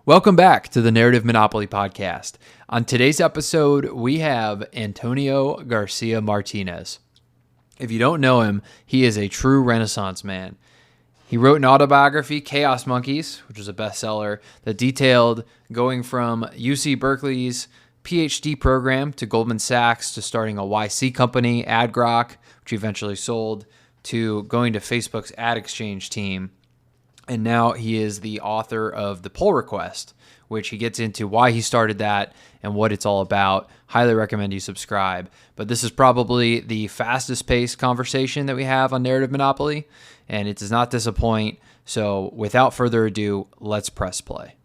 Welcome back to the Narrative Monopoly podcast. On today's episode, we have Antonio García Martínez. If you don't know him, he is a true Renaissance man. He wrote an autobiography, Chaos Monkeys, which was a bestseller that detailed going from UC Berkeley's PhD program to Goldman Sachs to starting a YC company, AdGrok, which he eventually sold, to going to Facebook's ad exchange team. And now he is the author of The Pull Request, which he gets into why he started that and what it's all about. Highly recommend you subscribe. But this is probably the fastest paced conversation that we have on Narrative Monopoly, and it does not disappoint. So without further ado, let's press play.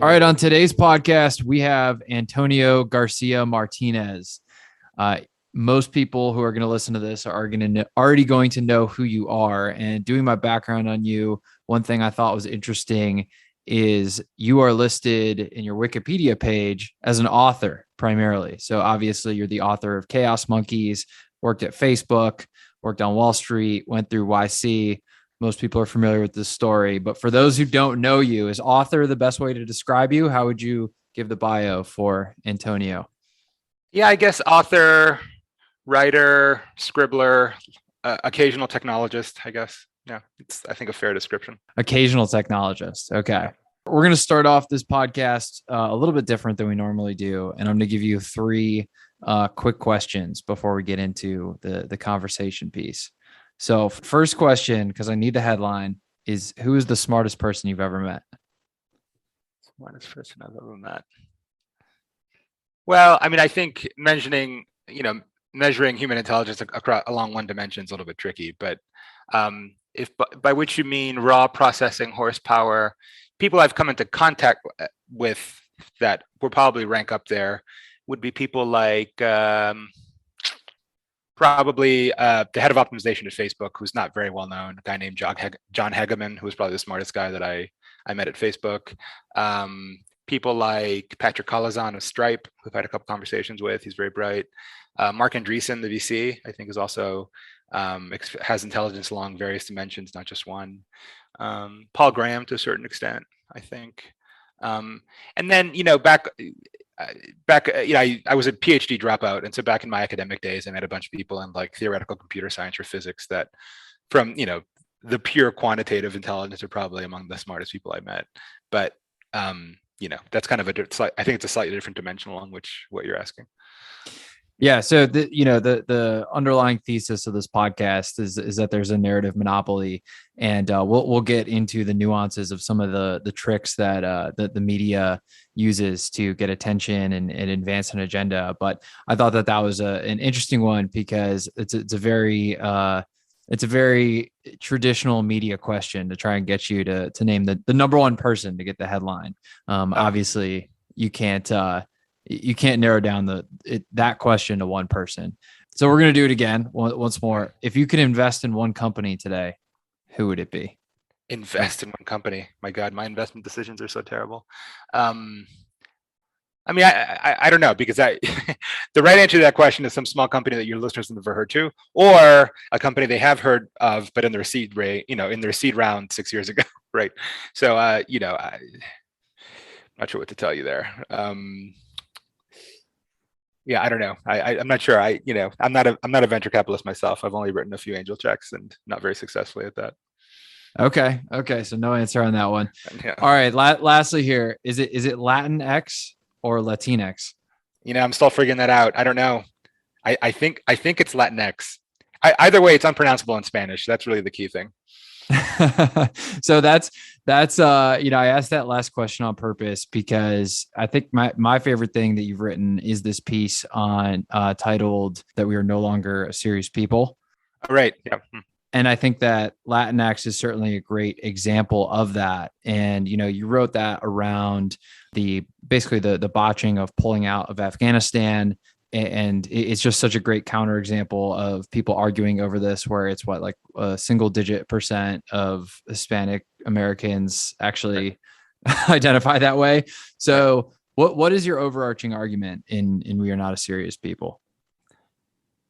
All right, on today's podcast, we have Antonio García Martínez. Most people who are going to listen to this are already going to know who you are. And doing my background on you, one thing I thought was interesting is you are listed in your Wikipedia page as an author primarily. So obviously you're the author of Chaos Monkeys, worked at Facebook, worked on Wall Street, went through YC. Most people are familiar with this story, but for those who don't know you, is author the best way to describe you? How would you give the bio for Antonio? Yeah, I guess author, writer, scribbler, occasional technologist, I guess. Yeah, it's, I think, a fair description. Occasional technologist. Okay. We're going to start off this podcast a little bit different than we normally do. And I'm going to give you three quick questions before we get into the conversation piece. So first question, because I need the headline, is who is the smartest person you've ever met? Smartest person I've ever met. Well, I mean, I think measuring human intelligence along one dimension is a little bit tricky, but if by which you mean raw processing horsepower, people I've come into contact with that will probably rank up there would be people like probably the head of optimization at Facebook, who's not very well known, a guy named John Hegeman, who was probably the smartest guy that I met at Facebook. People like Patrick Collazon of Stripe, who've had a couple conversations with. He's very bright. Mark Andreessen, the VC, I think is also has intelligence along various dimensions, not just one. Paul Graham to a certain extent, I think. And then, I was a PhD dropout. And so back in my academic days, I met a bunch of people in like theoretical computer science or physics that from, the pure quantitative intelligence are probably among the smartest people I met. But, that's kind of I think it's a slightly different dimension along which what you're asking. Yeah. So the underlying thesis of this podcast is that there's a narrative monopoly, and we'll get into the nuances of some of the tricks that the media uses to get attention and advance an agenda. But I thought that was an interesting one because it's a very traditional media question to try and get you to name the number one person to get the headline. Obviously, you can't narrow down that question to one person. So we're going to do it again once more. If you could invest in one company today, who would it be? Invest in one company. My God, my investment decisions are so terrible. I mean, I don't know, because the right answer to that question is some small company that your listeners have never heard to, or a company they have heard of, but in their seed round 6 years ago, right? So, I'm not sure what to tell you there. Yeah, I don't know. I'm not sure. I'm not a venture capitalist myself. I've only written a few angel checks and not very successfully at that. Okay. So no answer on that one. Yeah. All right. Lastly here, is it Latinx or Latinx? I'm still figuring that out. I don't know. I think it's Latinx. Either way, it's unpronounceable in Spanish. That's really the key thing. So that's I asked that last question on purpose because I think my favorite thing that you've written is this piece on titled "That We Are No Longer a Serious People." Right. Yeah. And I think that Latinx is certainly a great example of that. And, you wrote that around basically the botching of pulling out of Afghanistan. And it's just such a great counterexample of people arguing over this, where it's like a single digit % of Hispanic Americans actually identify that way. So what is your overarching argument in We Are Not a Serious People?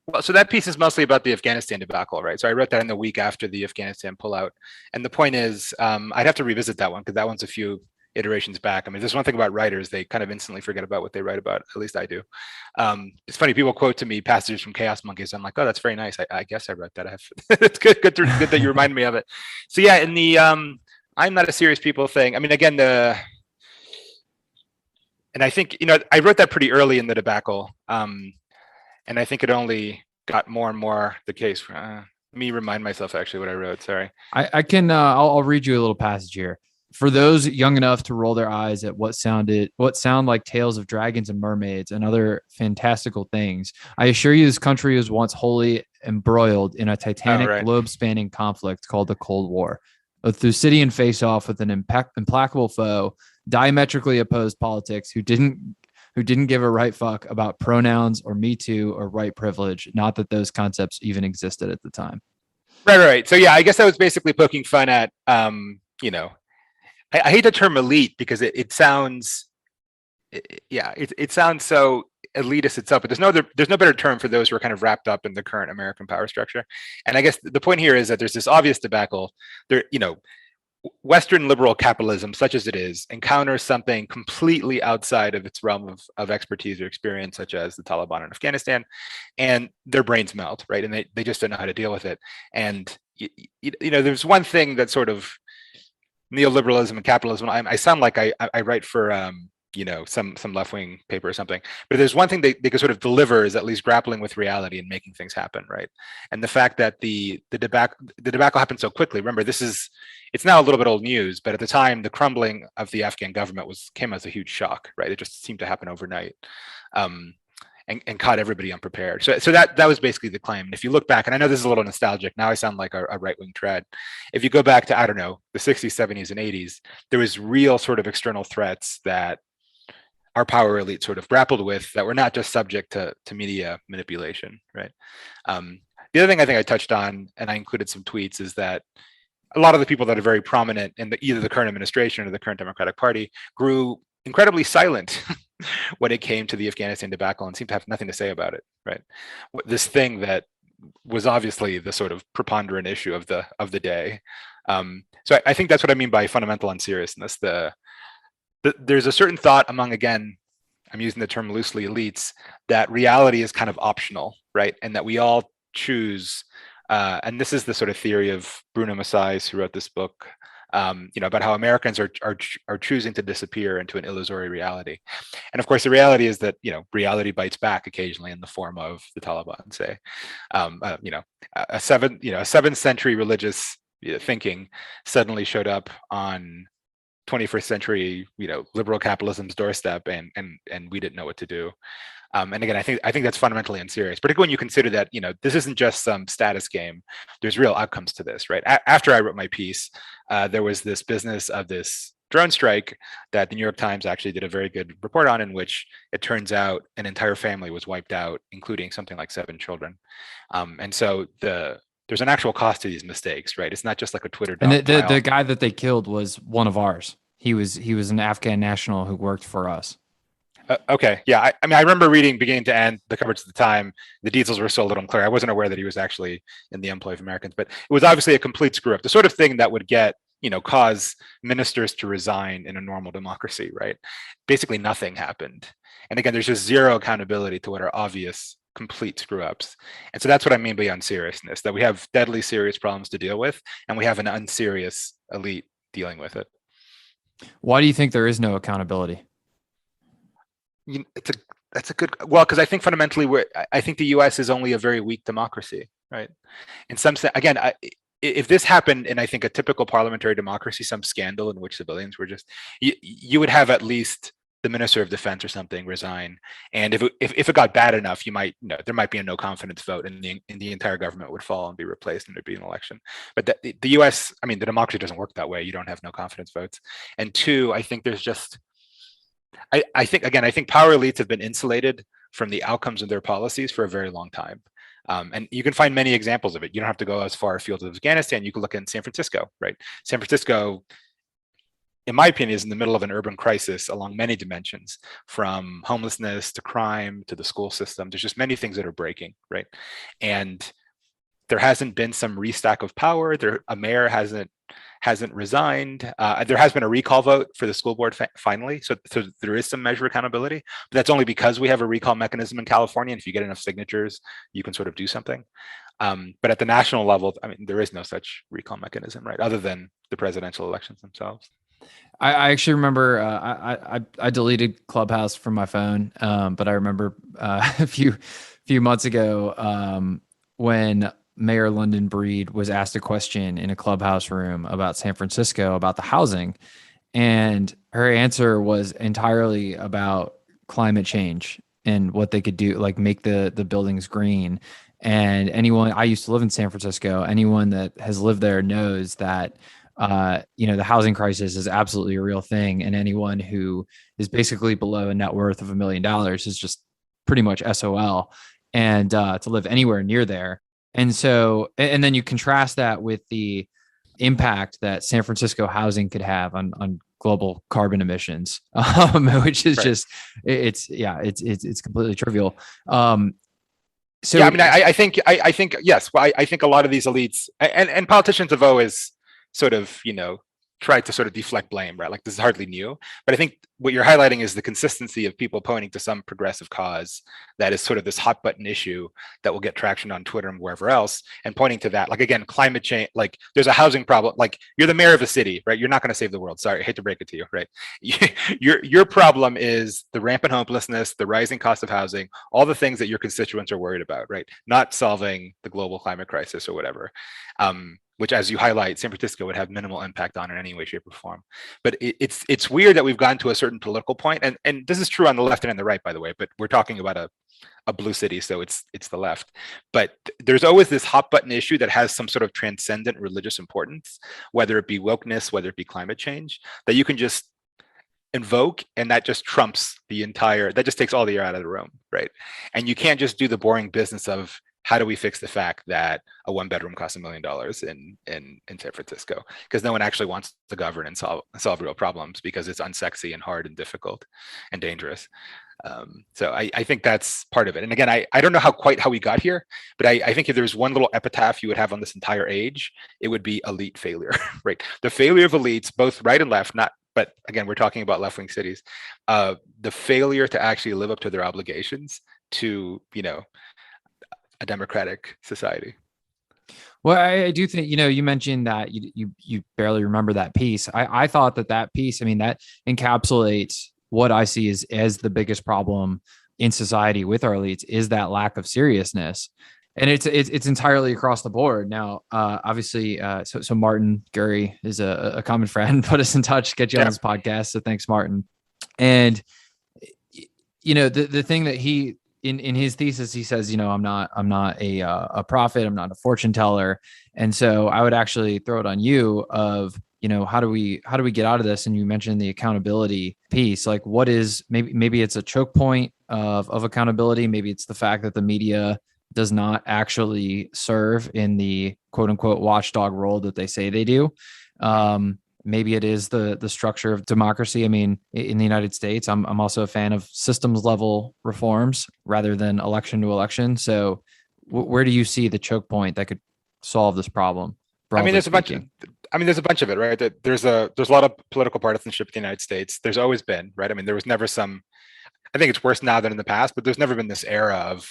Well, so that piece is mostly about the Afghanistan debacle, right? So I wrote that in the week after the Afghanistan pullout. And the point is, I'd have to revisit that one because that one's a few iterations back. I mean, there's one thing about writers, they kind of instantly forget about what they write about. At least I do. It's funny, people quote to me passages from Chaos Monkeys. I'm like, oh, that's very nice. I guess I wrote that. It's good that you remind me of it. So yeah, in the I'm Not a Serious People thing, I mean, again, and I think, I wrote that pretty early in the debacle. And I think it only got more and more the case. Let me remind myself actually what I wrote. Sorry. I can I'll read you a little passage here. For those young enough to roll their eyes at what sound like tales of dragons and mermaids and other fantastical things, I assure you this country was once wholly embroiled in a titanic globe-spanning conflict called the Cold War. A Thucydian face-off with an implacable foe, diametrically opposed politics who didn't give a right fuck about pronouns or Me Too or white privilege. Not that those concepts even existed at the time. Right. So yeah, I guess I was basically poking fun at, I hate the term elite because it sounds, it sounds so elitist itself, but there's no better term for those who are kind of wrapped up in the current American power structure. And I guess the point here is that there's this obvious debacle. Western liberal capitalism, such as it is, encounters something completely outside of its realm of expertise or experience, such as the Taliban in Afghanistan, and their brains melt, right? And they just don't know how to deal with it. And there's one thing that sort of neoliberalism and capitalism. I sound like I write for some left-wing paper or something, but if there's one thing they can sort of deliver is at least grappling with reality and making things happen, right? And the fact that the debacle happened so quickly. Remember, it's now a little bit old news, but at the time, the crumbling of the Afghan government came as a huge shock, right? It just seemed to happen overnight. And caught everybody unprepared. So that was basically the claim. And if you look back, and I know this is a little nostalgic, now I sound like a right-wing tread. If you go back to, I don't know, the 60s, 70s, and 80s, there was real sort of external threats that our power elite sort of grappled with that were not just subject to media manipulation, right? The other thing I think I touched on, and I included some tweets, is that a lot of the people that are very prominent in either the current administration or the current Democratic Party grew incredibly silent when it came to the Afghanistan debacle and seemed to have nothing to say about it, right? This thing that was obviously the sort of preponderant issue of the day. So I think that's what I mean by fundamental unseriousness. There's a certain thought among, again, I'm using the term loosely, elites, that reality is kind of optional, right? And that we all choose, and this is the sort of theory of Bruno Massais, who wrote this book, about how Americans are choosing to disappear into an illusory reality. And of course, the reality is that, reality bites back occasionally in the form of the Taliban, say, a 7th century religious thinking suddenly showed up on 21st century, liberal capitalism's doorstep, and we didn't know what to do. And again, I think that's fundamentally unserious, particularly when you consider that, this isn't just some status game. There's real outcomes to this, right? After I wrote my piece, there was this business of this drone strike that the New York Times actually did a very good report on, in which it turns out an entire family was wiped out, including something like 7 children. And so there's an actual cost to these mistakes, right? It's not just like a Twitter dump. And the guy that they killed was one of ours. He was an Afghan national who worked for us. Okay. Yeah. I mean, I remember reading beginning to end the coverage at the time. The details were still a little unclear. I wasn't aware that he was actually in the employ of Americans, but it was obviously a complete screw up. The sort of thing that would cause ministers to resign in a normal democracy, right? Basically nothing happened. And again, there's just zero accountability to what are obvious, complete screw ups. And so that's what I mean by unseriousness, that we have deadly serious problems to deal with, and we have an unserious elite dealing with it. Why do you think there is no accountability? That's a good, well, because I think fundamentally I think the U.S. is only a very weak democracy, right? In some sense, again, if this happened in, I think, a typical parliamentary democracy, some scandal in which civilians were just, you would have at least the minister of defense or something resign, and if it got bad enough, there might be a no confidence vote, and the entire government would fall and be replaced, and there'd be an election. But the U.S., I mean, the democracy doesn't work that way. You don't have no confidence votes. And two, I think there's just, I think power elites have been insulated from the outcomes of their policies for a very long time. And you can find many examples of it. You don't have to go as far afield as Afghanistan. You can look in San Francisco, right? San Francisco, in my opinion, is in the middle of an urban crisis along many dimensions, from homelessness to crime to the school system. There's just many things that are breaking, right? And there hasn't been some restock of power. A mayor hasn't resigned. There has been a recall vote for the school board finally, so there is some measure of accountability. But that's only because we have a recall mechanism in California, and if you get enough signatures, you can sort of do something. But at the national level, I mean, there is no such recall mechanism, right? Other than the presidential elections themselves. I actually remember I deleted Clubhouse from my phone, but I remember a few months ago when Mayor London Breed was asked a question in a Clubhouse room about San Francisco, about the housing, and her answer was entirely about climate change and what they could do, like make the buildings green. And anyone, I used to live in San Francisco, anyone that has lived there knows that the housing crisis is absolutely a real thing. And anyone who is basically below a net worth of $1 million is just pretty much SOL. And to live anywhere near there. And so, and then you contrast that with the impact that San Francisco housing could have on global carbon emissions, which is just, it's completely trivial. So yeah, I mean, I think yes. Well, I think a lot of these elites and politicians have always sort of, tried to sort of deflect blame, right? Like this is hardly new, but I think what you're highlighting is the consistency of people pointing to some progressive cause that is sort of this hot button issue that will get traction on Twitter and wherever else, and pointing to that. Like again, climate change. Like there's a housing problem. Like you're the mayor of a city, right? You're not going to save the world. Sorry, I hate to break it to you, right? Your problem is the rampant homelessness, the rising cost of housing, all the things that your constituents are worried about, right? Not solving the global climate crisis or whatever. Which, as you highlight, San Francisco would have minimal impact on in any way, shape, or form. But it's weird that we've gotten to a certain political point, and this is true on the left and on the right, by the way. But we're talking about a blue city, so it's the left. But there's always this hot button issue that has some sort of transcendent religious importance, whether it be wokeness, whether it be climate change, that you can just invoke, and that just trumps that just takes all the air out of the room, right? And you can't just do the boring business of how do we fix the fact that a one bedroom costs $1 million in San Francisco? Because no one actually wants to govern and solve real problems, because it's unsexy and hard and difficult and dangerous. So I think that's part of it. And again, I don't know how we got here, but I think if there's one little epitaph you would have on this entire age, it would be elite failure, right? The failure of elites, both right and left, but again, we're talking about left-wing cities, the failure to actually live up to their obligations to, a democratic society. Well, I do think, you mentioned that you barely remember that piece. I thought that piece, I mean, that encapsulates what I see as the biggest problem in society with our elites, is that lack of seriousness. And it's entirely across the board. Now, obviously, so Martin Gurry is a common friend, put us in touch, get you on this podcast. So thanks, Martin. And, the thing that he, in his thesis, he says, I'm not a prophet, I'm not a fortune teller. And so I would actually throw it on you of, how do we get out of this? And you mentioned the accountability piece. Like, what is, maybe it's a choke point of accountability. Maybe it's the fact that the media does not actually serve in the quote unquote watchdog role that they say they do. Maybe it is the structure of democracy. I mean, in the United States, I'm also a fan of systems level reforms rather than election to election. So where do you see the choke point that could solve this problem? I mean, there's a bunch of it, right? There's a lot of political partisanship in the United States. There's always been, right? I mean, there was never I think it's worse now than in the past, but there's never been this era of,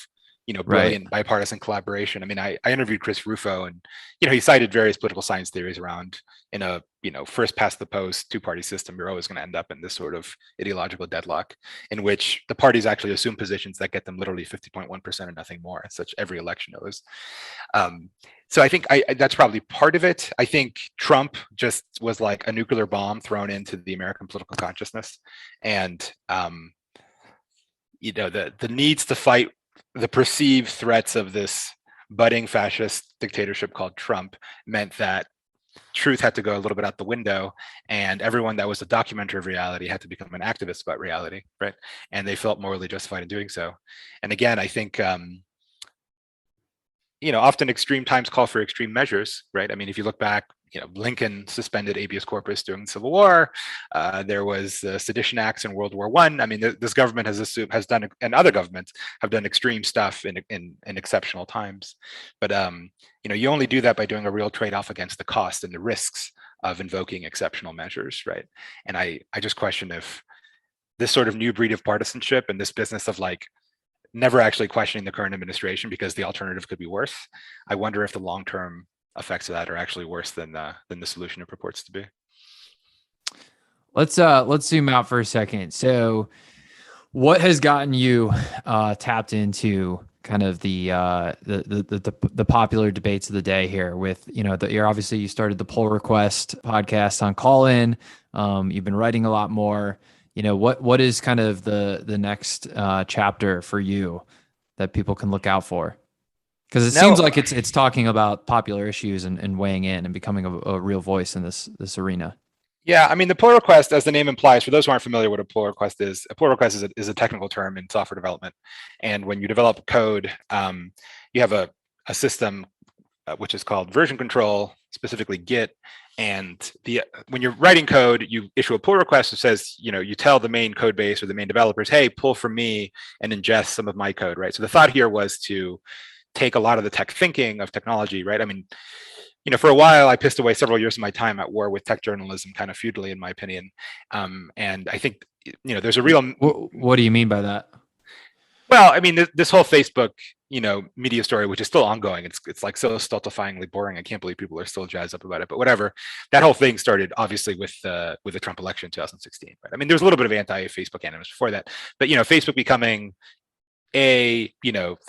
brilliant bipartisan collaboration. I mean, I interviewed Chris Rufo, and, he cited various political science theories around in a, first past the post two-party system. You're always going to end up in this sort of ideological deadlock in which the parties actually assume positions that get them literally 50.1% and nothing more. Such every election knows. So I think that's probably part of it. I think Trump just was like a nuclear bomb thrown into the American political consciousness, and the needs to fight the perceived threats of this budding fascist dictatorship called Trump meant that truth had to go a little bit out the window, and everyone that was a documenter of reality had to become an activist about reality, right? And they felt morally justified in doing so. And again, I think often extreme times call for extreme measures, right? I mean, if you look back, Lincoln suspended habeas corpus during the Civil War. There was sedition acts in World War I. I mean, this government has done, and other governments have done extreme stuff in exceptional times. But you only do that by doing a real trade-off against the cost and the risks of invoking exceptional measures, right? And I just question if this sort of new breed of partisanship and this business of like never actually questioning the current administration because the alternative could be worse. I wonder if the long-term effects of that are actually worse than the solution it purports to be. Let's zoom out for a second. So, what has gotten you tapped into kind of the popular debates of the day here? With you're obviously you started the Pull Request podcast on Call-In. You've been writing a lot more. What is kind of the next chapter for you that people can look out for? Because it seems like it's talking about popular issues and weighing in and becoming a real voice in this arena. Yeah, I mean, the pull request, as the name implies, for those who aren't familiar what a pull request is a technical term in software development. And when you develop code, you have a system which is called version control, specifically Git. And when you're writing code, you issue a pull request that says, you tell the main code base or the main developers, hey, pull from me and ingest some of my code, right? So the thought here was to take a lot of the tech thinking of technology, right? I mean, for a while, I pissed away several years of my time at war with tech journalism, kind of futilely, in my opinion. And I think, there's a real. What do you mean by that? Well, I mean, this whole Facebook, media story, which is still ongoing. It's like so stultifyingly boring. I can't believe people are still jazzed up about it. But whatever. That whole thing started obviously with the Trump election in 2016. Right? I mean, there's a little bit of anti-Facebook animus before that, but Facebook becoming the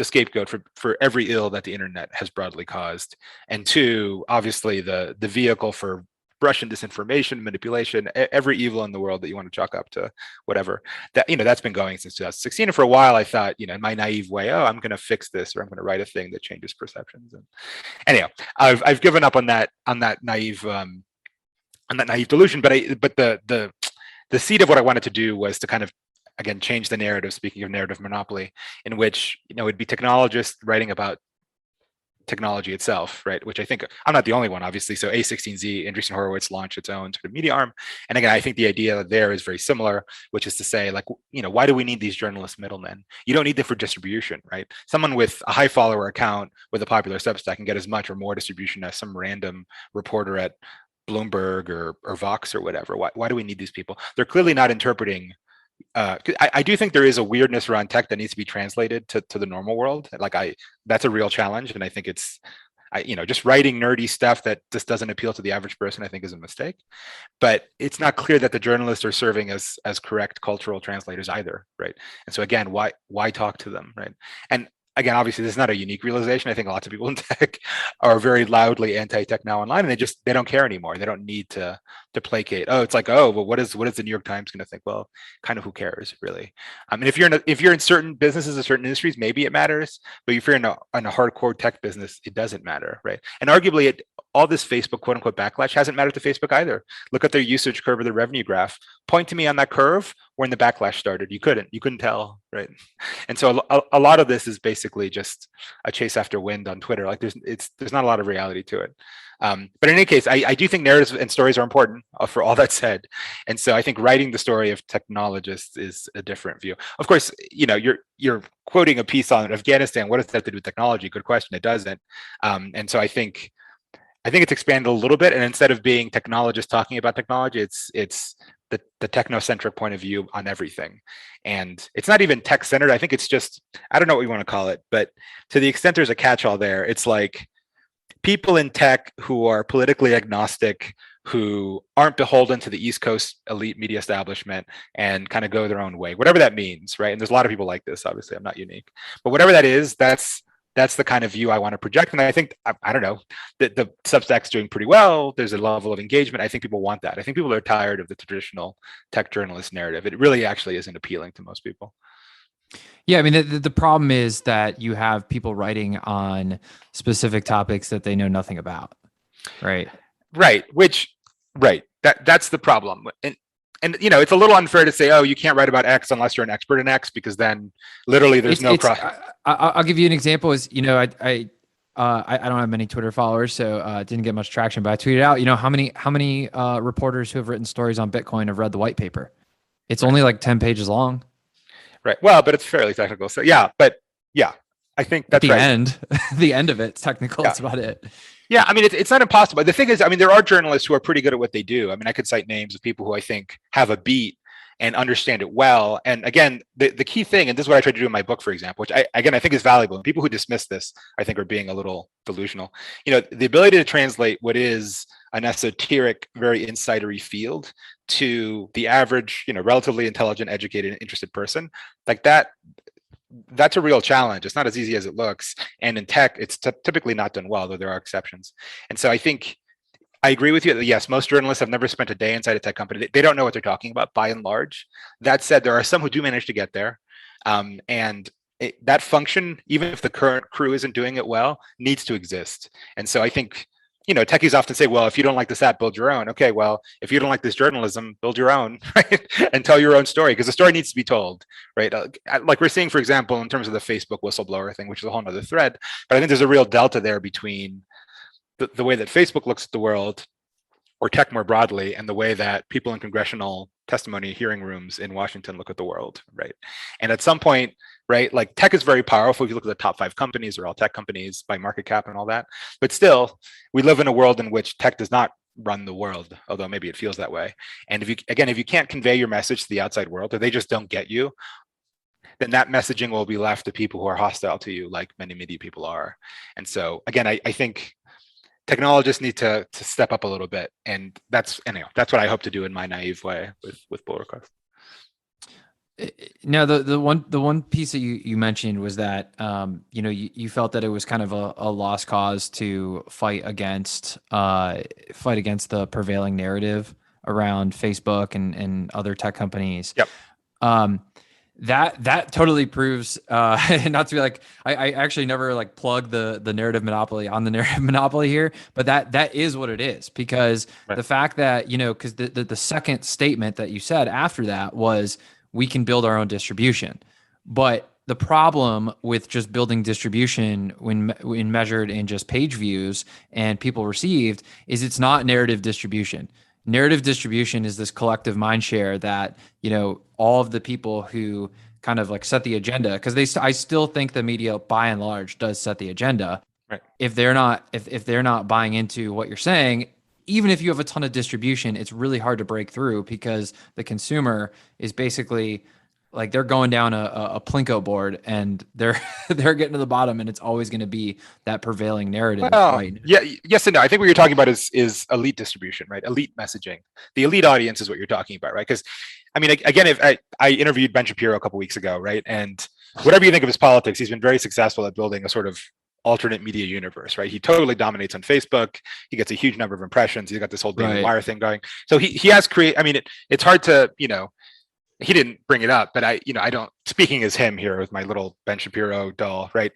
scapegoat for every ill that the internet has broadly caused, and two, obviously the vehicle for Russian disinformation, manipulation, every evil in the world that you want to chalk up to whatever. That that's been going since 2016. And for a while, I thought, in my naive way, oh, I'm going to fix this, or I'm going to write a thing that changes perceptions. And anyhow, I've given up on that naive delusion. But the seed of what I wanted to do was to kind of, again, change the narrative, speaking of narrative monopoly, in which, it'd be technologists writing about technology itself, right? Which I think I'm not the only one, obviously. So A16Z, Andreessen Horowitz launched its own sort of media arm. And again, I think the idea there is very similar, which is to say, like, why do we need these journalist middlemen? You don't need them for distribution, right? Someone with a high follower account with a popular Substack can get as much or more distribution as some random reporter at Bloomberg or Vox or whatever. Why do we need these people? They're clearly not interpreting. I do think there is a weirdness around tech that needs to be translated to the normal world. That's a real challenge, and I think just writing nerdy stuff that just doesn't appeal to the average person, I think, is a mistake. But it's not clear that the journalists are serving as correct cultural translators either, right? And so again, why talk to them, right? And again, obviously, this is not a unique realization. I think lots of people in tech are very loudly anti-tech now online, and they don't care anymore. They don't need to placate. Oh, it's like, oh, well, what is the New York Times going to think? Well, kind of who cares, really? I mean, if you're in certain businesses or certain industries, maybe it matters. But if you're in a hardcore tech business, it doesn't matter, right? And arguably, all this Facebook quote unquote backlash hasn't mattered to Facebook either. Look at their usage curve or their revenue graph. Point to me on that curve when the backlash started. You couldn't tell, right? And so a lot of this is basically just a chase after wind on Twitter. Like there's not a lot of reality to it. But in any case, I do think narratives and stories are important, for all that said. And so I think writing the story of technologists is a different view. Of course, you're quoting a piece on Afghanistan. What does that have to do with technology? Good question. It doesn't. And so I think it's expanded a little bit, and instead of being technologists talking about technology, it's the technocentric point of view on everything. And it's not even tech-centered. I think it's just, I don't know what you want to call it, but to the extent there's a catch-all there, it's like people in tech who are politically agnostic, who aren't beholden to the East Coast elite media establishment and kind of go their own way, whatever that means, right? And there's a lot of people like this, obviously, I'm not unique. But whatever that is, that's the kind of view I want to project. And I think, I don't know, the Substack's doing pretty well. There's a level of engagement. I think people want that. I think people are tired of the traditional tech journalist narrative. It really actually isn't appealing to most people. Yeah, I mean, the problem is that you have people writing on specific topics that they know nothing about, right? Right. That's the problem. And it's a little unfair to say, oh, you can't write about X unless you're an expert in X, because then literally there's no cross. I'll give you an example. Is I I don't have many Twitter followers, so didn't get much traction. But I tweeted out, how many reporters who have written stories on Bitcoin have read the white paper? It's Right. only like 10 pages long. Right. Well, but it's fairly technical. So yeah, but yeah, I think At that's the right. end, the end of it's technical. Yeah. That's about it. Yeah, I mean, it's not impossible. The thing is, I mean, there are journalists who are pretty good at what they do. I mean, I could cite names of people who I think have a beat and understand it well. And again, the key thing, and this is what I try to do in my book, for example, which I think is valuable. And people who dismiss this, I think, are being a little delusional. The ability to translate what is an esoteric, very insidery field to the average, relatively intelligent, educated, interested person, like that's a real challenge. It's not as easy as it looks. And in tech, it's typically not done well, though there are exceptions. And so I think I agree with you that yes, most journalists have never spent a day inside a tech company. They don't know what they're talking about by and large. That said, there are some who do manage to get there. That function, even if the current crew isn't doing it well, needs to exist. And so I think techies often say, well, if you don't like this app, build your own. Okay, well, if you don't like this journalism, build your own, right? And tell your own story, because the story needs to be told, right? Like we're seeing, for example, in terms of the Facebook whistleblower thing, which is a whole other thread. But I think there's a real delta there between the way that Facebook looks at the world, or tech more broadly, and the way that people in congressional testimony hearing rooms in Washington look at the world, right? And at some point, right, like tech is very powerful. If you look at the top 5 companies, they're all tech companies by market cap and all that. But still, we live in a world in which tech does not run the world, although maybe it feels that way. And if you can't convey your message to the outside world, or they just don't get you, then that messaging will be left to people who are hostile to you, like many media people are. And so again, I think technologists need to step up a little bit, and that's what I hope to do in my naive way with pull requests. Now, the one piece that you mentioned was that you felt that it was kind of a lost cause to fight against the prevailing narrative around Facebook and other tech companies. Yep. That totally proves, not to be like, I actually never like plug the narrative monopoly on the narrative monopoly here, but that is what it is, because Right. the fact that, because the second statement that you said after that was, we can build our own distribution. But the problem with just building distribution when measured in just page views and people received is it's not narrative distribution. Narrative distribution is this collective mind share that, all of the people who kind of like set the agenda, because I still think the media by and large does set the agenda. Right. If they're not buying into what you're saying, even if you have a ton of distribution, it's really hard to break through, because the consumer is basically like they're going down a Plinko board and they're getting to the bottom, and it's always going to be that prevailing narrative. Well, right? Yeah, yes and no. I think what you're talking about is elite distribution, right? Elite messaging. The elite audience is what you're talking about, right? Because I mean, again, if I interviewed Ben Shapiro a couple weeks ago, right? And whatever you think of his politics, he's been very successful at building a sort of alternate media universe, right? He totally dominates on Facebook. He gets a huge number of impressions. He's got this whole Daily Wire thing going. So he has I mean, it's hard to, he didn't bring it up, but I don't, speaking as him here with my little Ben Shapiro doll, right?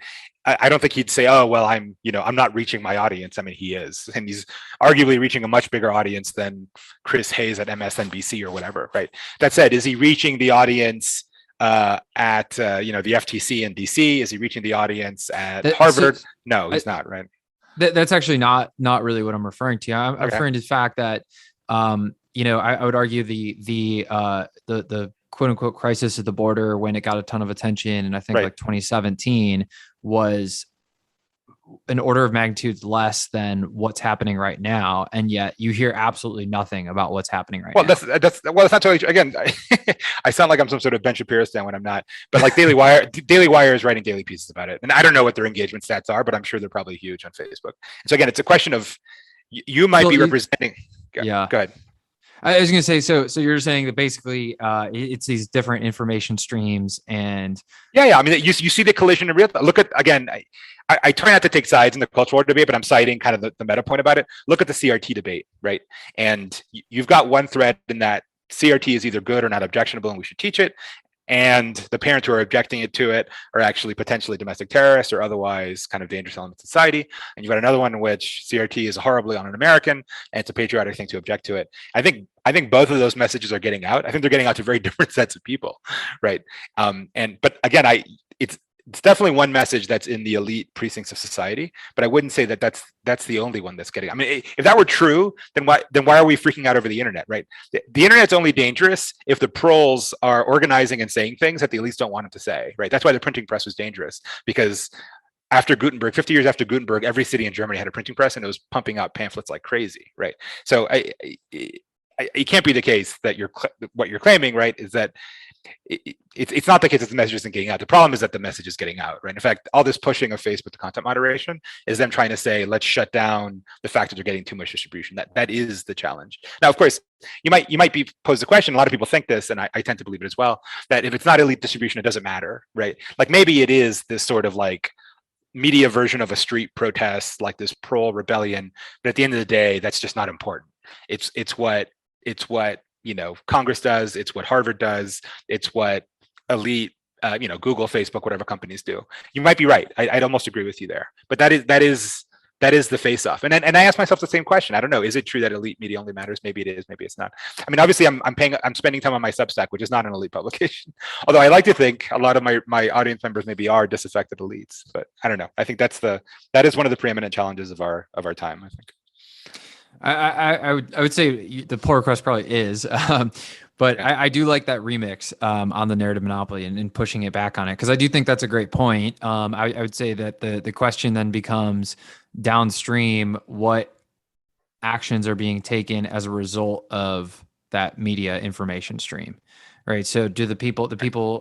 I don't think he'd say, oh, well, I'm not reaching my audience. I mean, he is, and he's arguably reaching a much bigger audience than Chris Hayes at MSNBC or whatever, right? That said, is he reaching the audience at the FTC in DC? Is he reaching the audience at Harvard? No, he's not, right? That's actually not really what I'm referring to. I'm referring to the fact that I would argue the quote unquote crisis at the border, when it got a ton of attention, and I think like 2017, was an order of magnitude less than what's happening right now, and yet you hear absolutely nothing about what's happening right now. That's not totally true. Again, I sound like I'm some sort of Ben Shapiro stan when I'm not. But like Daily Wire is writing daily pieces about it, and I don't know what their engagement stats are, but I'm sure they're probably huge on Facebook. So again, it's a question of you might be representing. Yeah, go ahead. I was going to say, so you're saying that basically it's these different information streams, and yeah. I mean, you see the collision in real time. Look at, again, I try not to take sides in the cultural war debate, but I'm citing kind of the meta point about it. Look at the CRT debate, right? And you've got one thread in that CRT is either good or not objectionable, and we should teach it. And the parents who are objecting to it are actually potentially domestic terrorists or otherwise kind of dangerous elements of society. And you've got another one in which CRT is horribly un-American and it's a patriotic thing to object to it. I think both of those messages are getting out. I think they're getting out to very different sets of people, right? But again, it's definitely one message that's in the elite precincts of society, but I wouldn't say that that's the only one that's getting. I mean, if that were true, then why are we freaking out over the internet, right? The internet's only dangerous if the proles are organizing and saying things that the elites don't want them to say, right? That's why the printing press was dangerous, because after Gutenberg, 50 years after Gutenberg, every city in Germany had a printing press and it was pumping out pamphlets like crazy, right? So it can't be the case that what you're claiming, right, is that it's not the case that the message isn't getting out. The problem is that the message is getting out, right? In fact, all this pushing of Facebook to content moderation is them trying to say, let's shut down the fact that they're getting too much distribution. That is the challenge. Now, of course, you might be posed the question. A lot of people think this, and I tend to believe it as well, that if it's not elite distribution, it doesn't matter, right? Like maybe it is this sort of like media version of a street protest, like this pro rebellion, but at the end of the day, that's just not important. It's what Congress does. It's what Harvard does. It's what elite, Google, Facebook, whatever companies do. You might be right. I'd almost agree with you there. But that is the face-off. And I ask myself the same question. I don't know. Is it true that elite media only matters? Maybe it is. Maybe it's not. I mean, obviously, I'm spending time on my Substack, which is not an elite publication. Although I like to think a lot of my audience members maybe are disaffected elites. But I don't know. I think that is one of the preeminent challenges of our time, I think. I would say the pull request probably is, but yeah. I do like that remix on the narrative monopoly and pushing it back on it, because I do think that's a great point. I would say that the question then becomes downstream, what actions are being taken as a result of that media information stream, right? So do the people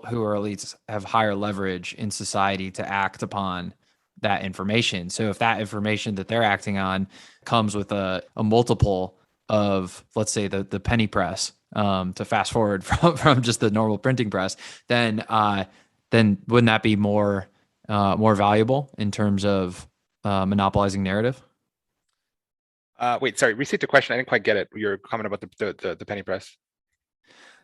who are elites have higher leverage in society to act upon that information? So if that information that they're acting on comes with a multiple of, let's say, the penny press, to fast forward from just the normal printing press, then wouldn't that be more valuable in terms of monopolizing narrative? Wait, sorry, restate the question. I didn't quite get it. Your comment about the penny press.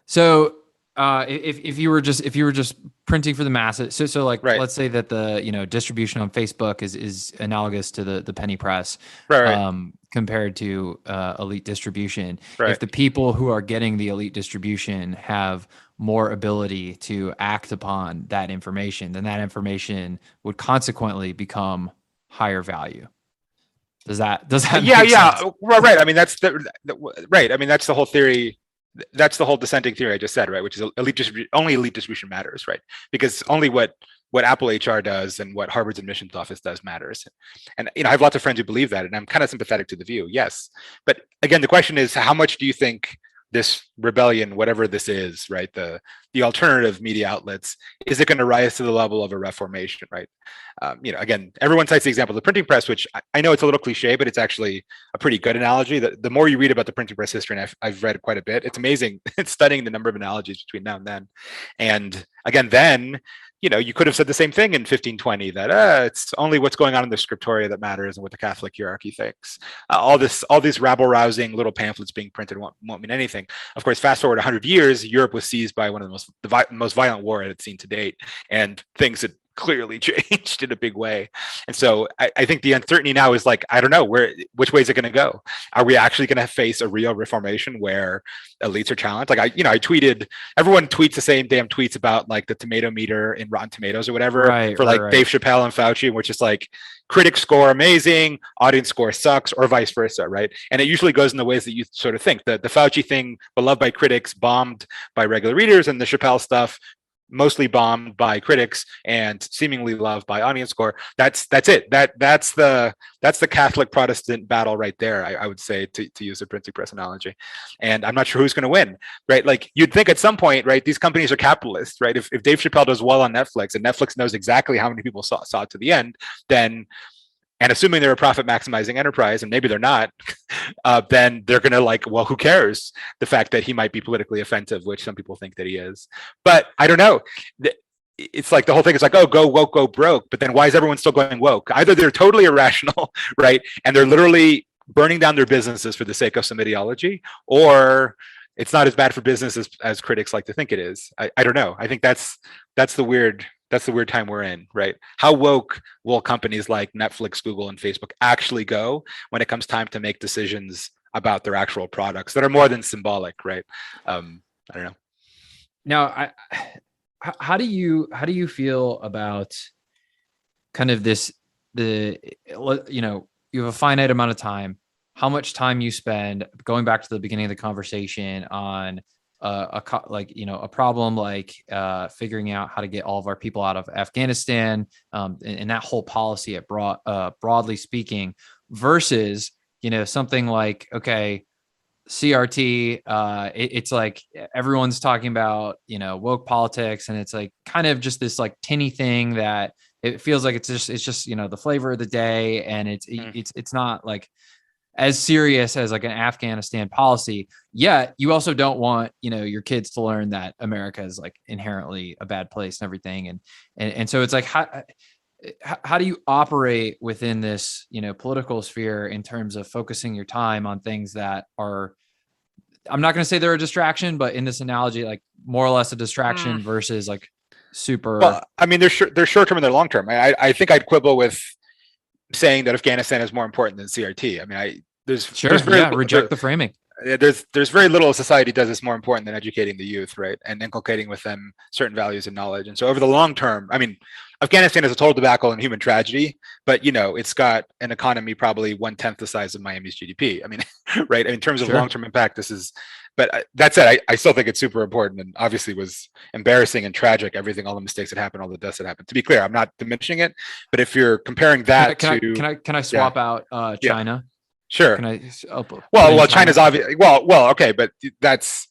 So if you were just printing for the masses, so like, right. Let's say that the distribution on Facebook is analogous to the penny press, right. Compared to elite distribution. Right. If the people who are getting the elite distribution have more ability to act upon that information, then that information would consequently become higher value. Does that yeah make sense? Well, right. I mean, that's right. I mean, that's the whole theory. That's the whole dissenting theory I just said, right? Which is only elite distribution matters, right? Because only what Apple HR does and what Harvard's admissions office does matters. And I have lots of friends who believe that, and I'm kind of sympathetic to the view, yes. But again, the question is, how much do you think this rebellion, whatever this is, right, the alternative media outlets, is it going to rise to the level of a reformation, right? Again, everyone cites the example of the printing press, which I know it's a little cliche, but it's actually a pretty good analogy. The more you read about the printing press history, and I've read quite a bit, it's amazing. It's stunning the number of analogies between now and then. And again, then, you could have said the same thing in 1520, that it's only what's going on in the scriptoria that matters and what the Catholic hierarchy thinks. All these rabble-rousing little pamphlets being printed won't mean anything. Of course, fast forward 100 years, Europe was seized by one of the most violent war it had seen to date, and things had clearly changed in a big way. And so I think the uncertainty now is like, I don't know, which way is it going to go? Are we actually going to face a real reformation where elites are challenged? Like I tweeted, everyone tweets the same damn tweets about like the tomato meter in Rotten Tomatoes or whatever, right, for like right. Dave Chappelle and Fauci, which is like critics score amazing, audience score sucks, or vice versa, right? And it usually goes in the ways that you sort of think. The Fauci thing, beloved by critics, bombed by regular readers, and the Chappelle stuff, mostly bombed by critics and seemingly loved by audience score. That's it. That's the Catholic Protestant battle right there, I would say, to use the printing press analogy. And I'm not sure who's going to win, right? Like you'd think at some point, right, these companies are capitalists, right? If Dave Chappelle does well on Netflix and Netflix knows exactly how many people saw it to the end, then, and assuming they're a profit maximizing enterprise, and maybe they're not, then they're going to like, well, who cares? The fact that he might be politically offensive, which some people think that he is. But I don't know. It's like the whole thing is like, oh, go woke, go broke. But then why is everyone still going woke? Either they're totally irrational, right? And they're literally burning down their businesses for the sake of some ideology, or it's not as bad for business as critics like to think it is. I don't know. I think that's the weird time we're in, right? How woke will companies like Netflix, Google, and Facebook actually go when it comes time to make decisions about their actual products that are more than symbolic, right? I don't know. Now, how do you feel about kind of you have a finite amount of time, how much time you spend going back to the beginning of the conversation on a problem like figuring out how to get all of our people out of Afghanistan, and that whole policy broadly speaking, versus something like, okay, CRT, it's like everyone's talking about woke politics, and it's like kind of just this like tinny thing that it feels like it's just the flavor of the day, and it's not like as serious as like an Afghanistan policy. Yet you also don't want your kids to learn that America is like inherently a bad place and everything, and so it's like how do you operate within this political sphere in terms of focusing your time on things that are, I'm not going to say they're a distraction, but in this analogy, like more or less a distraction versus like super. Well, I mean, they're short term and they're long term. I think I'd quibble with saying that Afghanistan is more important than CRT. I mean, reject the framing. There's very little society does is more important than educating the youth, right, and inculcating with them certain values and knowledge. And so over the long term, I mean, Afghanistan is a total debacle and human tragedy, but it's got an economy probably 1/10 the size of Miami's GDP. I mean, right, in terms of long-term impact, this is. But that said, I still think it's super important, and obviously was embarrassing and tragic. Everything, all the mistakes that happened, all the deaths that happened. To be clear, I'm not diminishing it, but if you're comparing that can I swap out China? Sure. Can I? Well, China's obvious. Well, okay, but that's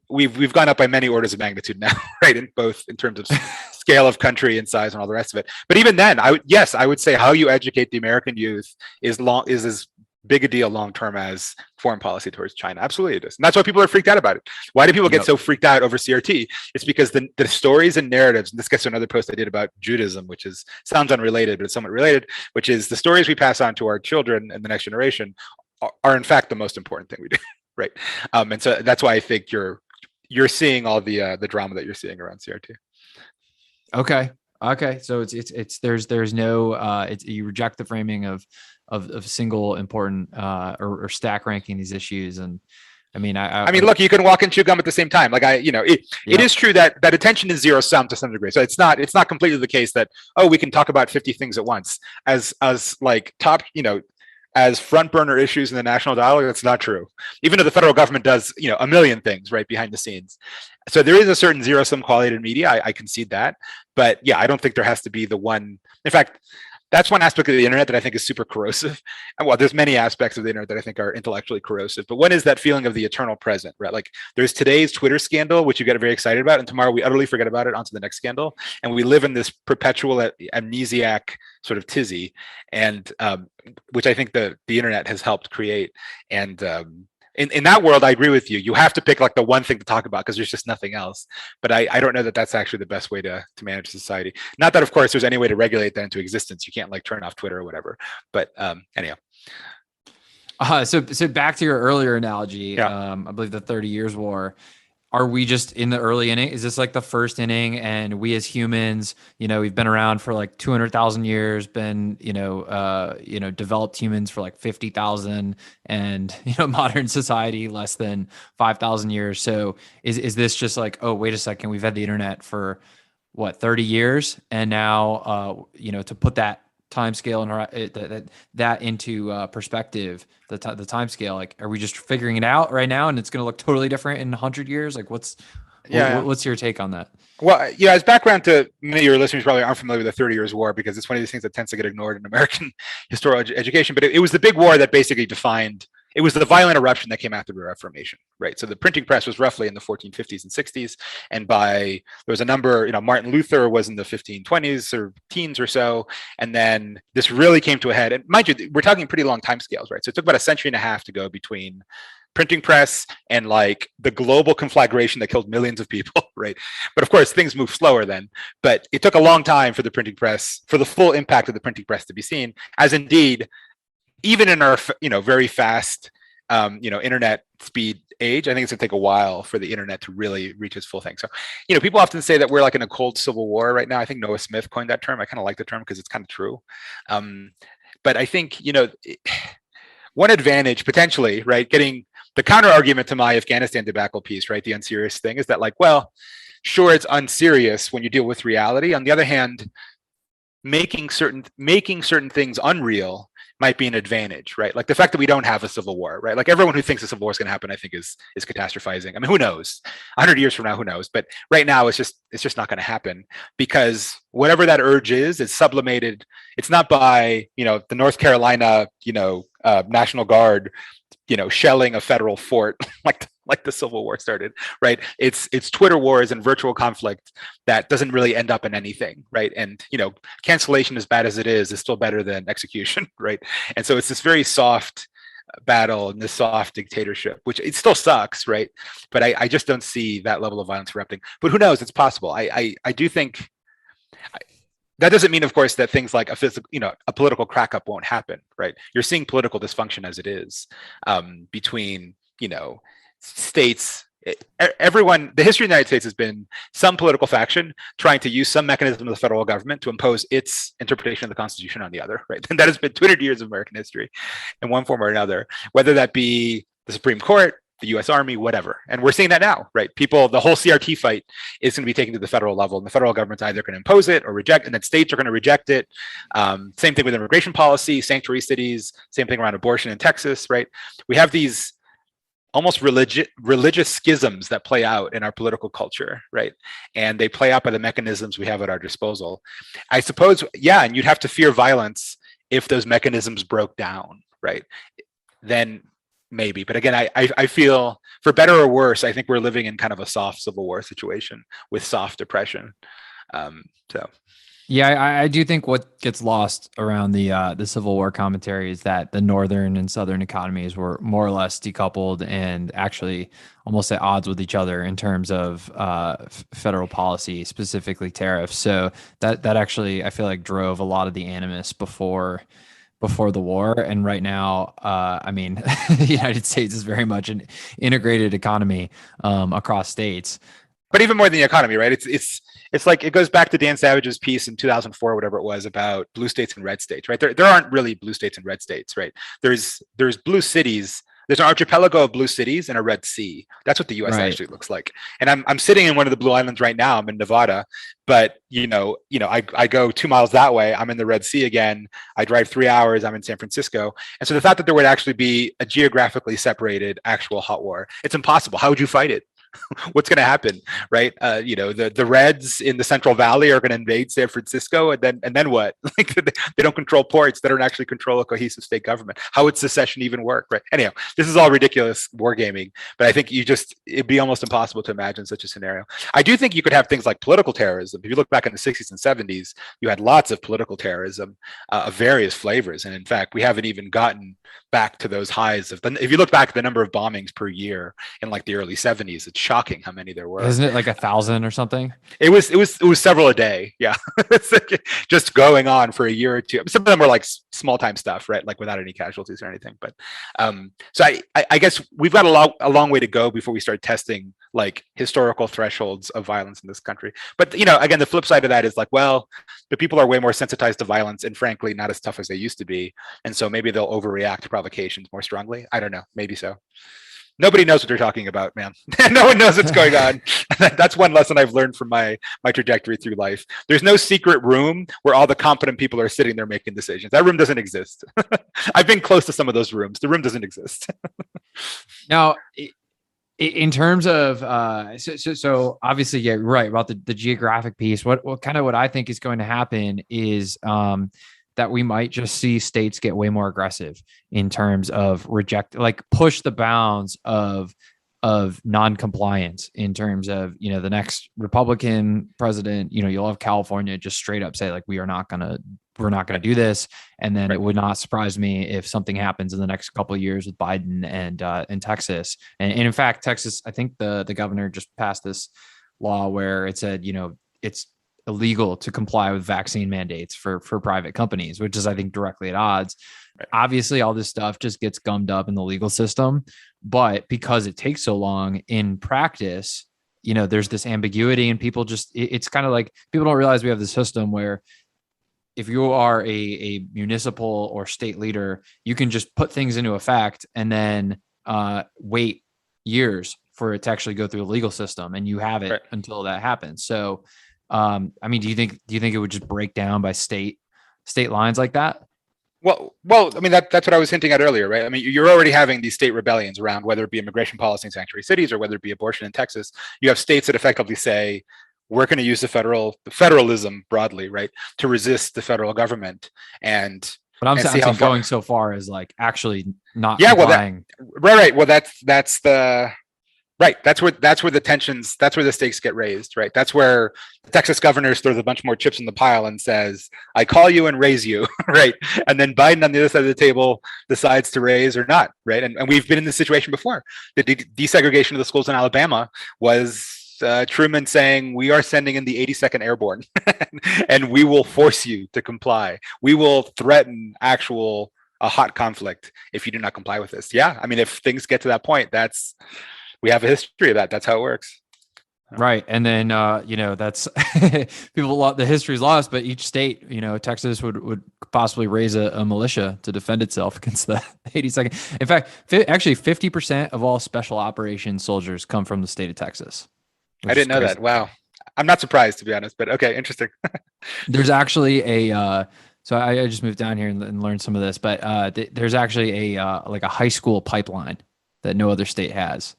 we've gone up by many orders of magnitude now, right? In terms of scale of country and size and all the rest of it. But even then, I would say how you educate the American youth is as big a deal long term as foreign policy towards China. Absolutely it is. And that's why people are freaked out about it. Why do people get so freaked out over CRT? It's because the stories and narratives, and this gets to another post I did about Judaism, which sounds unrelated, but it's somewhat related, which is the stories we pass on to our children and the next generation are in fact the most important thing we do. Right. And so that's why I think you're seeing all the drama that you're seeing around CRT. Okay. So there's no you reject the framing of single important or stack ranking these issues. And I mean, look, you can walk and chew gum at the same time. Like it is true that attention is zero sum to some degree. So it's not completely the case that, we can talk about 50 things at once as like top, as front burner issues in the national dialogue. That's not true. Even though the federal government does, a million things right behind the scenes. So there is a certain zero sum quality to media. I concede that, but I don't think there has to be the one. In fact, that's one aspect of the internet that I think is super corrosive. And well, there's many aspects of the internet that I think are intellectually corrosive, but one is that feeling of the eternal present, right? Like there's today's Twitter scandal, which you get very excited about, and tomorrow we utterly forget about it, onto the next scandal. And we live in this perpetual amnesiac sort of tizzy, and which I think the internet has helped create. And in that world, I agree with you. You have to pick like the one thing to talk about because there's just nothing else. But I don't know that that's actually the best way to manage society. Not that, of course, there's any way to regulate that into existence. You can't like turn off Twitter or whatever. But anyhow. So back to your earlier analogy, I believe the 30 Years War. Are we just in the early inning? Is this like the first inning? And we as humans, we've been around for like 200,000 years, been, developed humans for like 50,000, and, modern society less than 5,000 years. So is this just like, oh, wait a second, we've had the internet for what, 30 years? And now, to put that time scale and that into perspective, the time scale, like, are we just figuring it out right now and it's going to look totally different in 100 years? Like what's your take on that? Well, as background to many of your listeners probably aren't familiar with the 30 Years War because it's one of these things that tends to get ignored in American historical education, but it was the big war that basically defined. It was the violent eruption that came after the Reformation, right? So the printing press was roughly in the 1450s and 60s, and there was a number, Martin Luther was in the 1520s or teens or so, and then this really came to a head. And mind you, we're talking pretty long time scales, right? So it took about a century and a half to go between printing press and like the global conflagration that killed millions of people, right? But of course, things move slower then. But it took a long time for the printing press, for the full impact of the printing press to be seen, as indeed, even in our, very fast, internet speed age, I think it's gonna take a while for the internet to really reach its full thing. So, people often say that we're like in a cold civil war right now. I think Noah Smith coined that term. I kind of like the term because it's kind of true. But I think, one advantage potentially, right, getting the counter argument to my Afghanistan debacle piece, right, the unserious thing is that like, well, sure, it's unserious when you deal with reality. On the other hand, making certain things unreal might be an advantage, right? Like the fact that we don't have a civil war, right? Like everyone who thinks a civil war is going to happen, I think is catastrophizing. I mean, who knows? 100 years from now, who knows? But right now, it's just not going to happen, because whatever that urge is sublimated. It's not by the North Carolina National Guard shelling a federal fort like the Civil War started, right? It's Twitter wars and virtual conflict that doesn't really end up in anything, right? And cancellation, as bad as it is still better than execution, right? And so it's this very soft battle and this soft dictatorship, which it still sucks, right? But I just don't see that level of violence erupting. But who knows? It's possible. I do think. That doesn't mean, of course, that things like a political crack up won't happen, right? You're seeing political dysfunction as it is between, states. Everyone, the history of the United States has been some political faction trying to use some mechanism of the federal government to impose its interpretation of the Constitution on the other, right? And that has been 200 years of American history in one form or another, whether that be the Supreme Court, the U.S. Army, whatever. And we're seeing that now, right? The whole CRT fight is going to be taken to the federal level, and the federal government's either going to impose it or reject, and then states are going to reject it. Same thing with immigration policy, sanctuary cities, same thing around abortion in Texas, right? We have these almost religious schisms that play out in our political culture, right? And they play out by the mechanisms we have at our disposal. I suppose, yeah, and you'd have to fear violence if those mechanisms broke down, right? Then maybe. But again, I feel, for better or worse, I think we're living in kind of a soft civil war situation with soft oppression. Yeah, I do think what gets lost around the Civil War commentary is that the northern and southern economies were more or less decoupled and actually almost at odds with each other in terms of federal policy, specifically tariffs. So that actually, I feel like, drove a lot of the animus before the war. And right now, I mean, the United States is very much an integrated economy across states. But even more than the economy, right? It's like, it goes back to Dan Savage's piece in 2004, whatever it was, about blue states and red states, right? There aren't really blue states and red states, right? There's blue cities. There's an archipelago of blue cities and a red sea. That's what the U.S. actually looks like. And I'm sitting in one of the blue islands right now. I'm in Nevada, but I go 2 miles that way. I'm in the Red Sea again. I drive 3 hours. I'm in San Francisco. And so the fact that there would actually be a geographically separated actual hot war, it's impossible. How would you fight it? What's going to happen, right? The Reds in the Central Valley are going to invade San Francisco, and then what? Like, they don't control ports. They don't actually control a cohesive state government. How would secession even work, right? Anyhow, this is all ridiculous wargaming, but I think it'd be almost impossible to imagine such a scenario. I do think you could have things like political terrorism. If you look back in the 60s and 70s, you had lots of political terrorism of various flavors, and in fact, we haven't even gotten back to those highs if you look back at the number of bombings per year in like the early 70s, it's shocking how many there were. Isn't it like 1,000 or something? It was several a day. Yeah. Just going on for a year or two. Some of them were like small time stuff, right? Like without any casualties or anything. But so I guess we've got a long way to go before we start testing like historical thresholds of violence in this country. But again, the flip side of that is like, well, the people are way more sensitized to violence and frankly not as tough as they used to be. And so maybe they'll overreact to provocations more strongly. I don't know. Maybe so. Nobody knows what they're talking about, man. No one knows what's going on. That's one lesson I've learned from my trajectory through life. There's no secret room where all the competent people are sitting there making decisions. That room doesn't exist. I've been close to some of those rooms. The room doesn't exist. Now, in terms of so obviously, yeah, right about the geographic piece. What I think is going to happen is that we might just see states get way more aggressive in terms of push the bounds of non-compliance in terms of, the next Republican president, you'll have California just straight up say like, we're not going to do this. And then It would not surprise me if something happens in the next couple of years with Biden and Texas. And in fact, Texas, I think the governor just passed this law where it said, it's illegal to comply with vaccine mandates for private companies, which is, I think, directly at odds. Right. Obviously, all this stuff just gets gummed up in the legal system, but because it takes so long in practice, there's this ambiguity and people it's kind of like people don't realize we have this system where if you are a municipal or state leader, you can just put things into effect and then wait years for it to actually go through the legal system, and you have it Right. until that happens. So, I mean, do you think it would just break down by state lines like that? Well, I mean that's what I was hinting at earlier, right? I mean, you're already having these state rebellions around whether it be immigration policy in sanctuary cities or whether it be abortion in Texas. You have states that effectively say we're going to use the federalism broadly, right, to resist the federal government and But I'm see saying how far. going so far as like actually not Yeah, well, complying. right. Well, that's the right. That's where the tensions. That's where the stakes get raised. Right. That's where the Texas governor throws a bunch more chips in the pile and says, "I call you and raise you." Right. And then Biden on the other side of the table decides to raise or not. Right. And we've been in this situation before. The desegregation of the schools in Alabama was Truman saying, "We are sending in the 82nd Airborne, and we will force you to comply. We will threaten a hot conflict if you do not comply with this." Yeah. I mean, if things get to that point, we have a history of that. That's how it works. Right. And then, that's the history is lost, but each state, Texas would possibly raise a militia to defend itself against the 82nd. In fact, actually 50% of all special operations soldiers come from the state of Texas. I didn't know that. Wow. I'm not surprised, to be honest, but okay. Interesting. There's actually so I just moved down here and learned some of this, but there's actually like a high school pipeline that no other state has.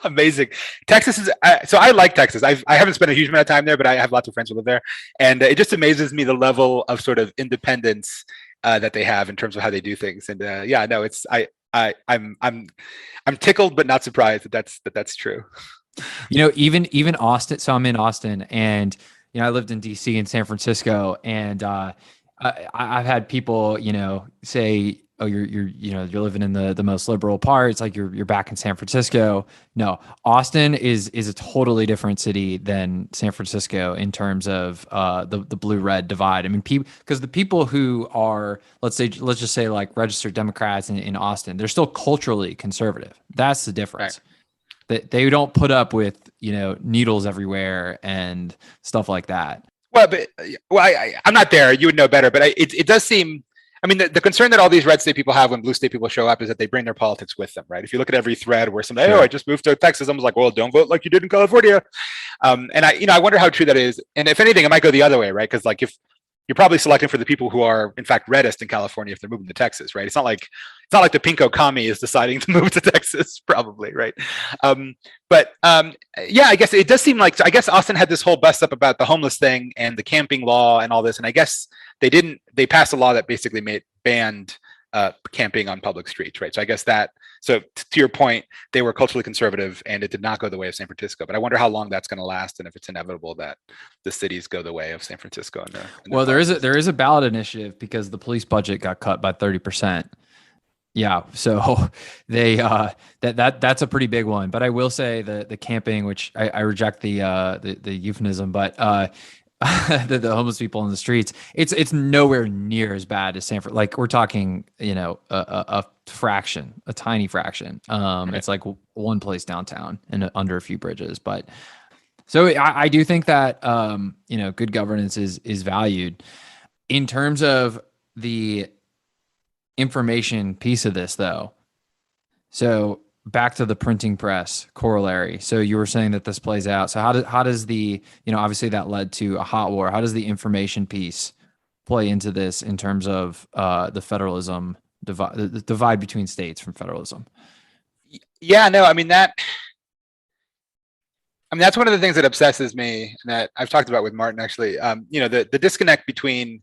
Amazing. Texas is so I like Texas. I haven't spent a huge amount of time there, but I have lots of friends who live there, and it just amazes me the level of sort of independence that they have in terms of how they do things. And yeah, no, it's I'm tickled but not surprised that's true. Even Austin. So I'm in Austin, and I lived in DC and San Francisco, and I've had people say, oh, you're living in the most liberal parts, like you're back in San Francisco. No, Austin is a totally different city than San Francisco in terms of the blue-red divide. I mean, because the people who are, let's just say like registered Democrats in Austin, they're still culturally conservative. That's the difference. Right. They don't put up with needles everywhere and stuff like that. Well, but I'm not there. You would know better, but it does seem. I mean, the concern that all these red state people have when blue state people show up is that they bring their politics with them, right? If you look at every thread where somebody, I just moved to Texas, I was like, well, don't vote like you did in California. And I wonder how true that is. And if anything, it might go the other way, right? Because like if you're probably selecting for the people who are in fact reddest in California if they're moving to Texas, right? It's not like the pinko commie is deciding to move to Texas, probably, right? Yeah, I guess it does seem like, I guess Austin had this whole bust up about the homeless thing and the camping law and all this, and I guess they passed a law that basically banned camping on public streets, right? So I guess so to your point, they were culturally conservative and it did not go the way of San Francisco. But I wonder how long that's going to last and if it's inevitable that the cities go the way of San Francisco. Well, there is a ballot initiative because the police budget got cut by 30%. Yeah, so they that's a pretty big one. But I will say the camping, which I reject the euphemism, but the homeless people in the streets, it's nowhere near as bad as Sanford. Like we're talking, a fraction, a tiny fraction. Right. It's like one place downtown and under a few bridges. But so I do think that good governance is valued in terms of the information piece of this, though. So back to the printing press corollary. So you were saying that this plays out. So how does the, obviously that led to a hot war. How does the information piece play into this in terms of the federalism the divide between states from federalism? Yeah, no, I mean that's one of the things that obsesses me and that I've talked about with Martin actually. The disconnect between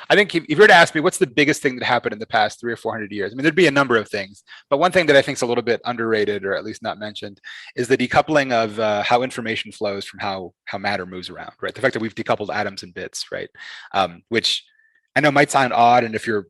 I think if you were to ask me what's the biggest thing that happened in the past 300 or 400 years, I mean, there'd be a number of things, but one thing that I think is a little bit underrated or at least not mentioned is the decoupling of how information flows from how matter moves around, right? The fact that we've decoupled atoms and bits, right? Which I know might sound odd, and if you're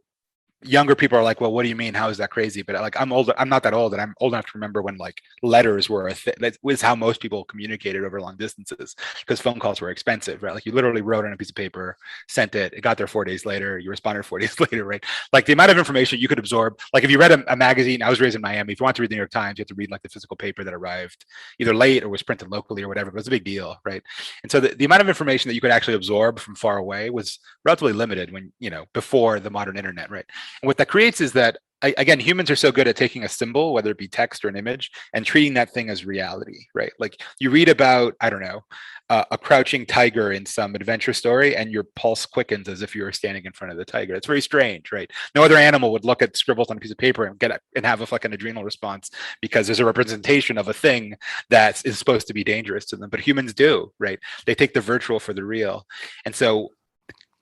younger people are like, well, what do you mean? How is that crazy? But like, I'm older. I'm not that old, and I'm old enough to remember when like letters were that was how most people communicated over long distances because phone calls were expensive, right? Like you literally wrote on a piece of paper, sent it, it got there 4 days later, you responded 4 days later, right? Like the amount of information you could absorb. Like if you read a magazine, I was raised in Miami. If you want to read the New York Times, you have to read like the physical paper that arrived either late or was printed locally or whatever. But it was a big deal, right? And so the amount of information that you could actually absorb from far away was relatively limited when before the modern internet, right? And what that creates is that again, humans are so good at taking a symbol, whether it be text or an image, and treating that thing as reality, right? Like you read about, I don't know, a crouching tiger in some adventure story, and your pulse quickens as if you were standing in front of the tiger. It's very strange, right? No other animal would look at scribbles on a piece of paper and have a fucking adrenal response because there's a representation of a thing that is supposed to be dangerous to them. But humans do, right? They take the virtual for the real, and so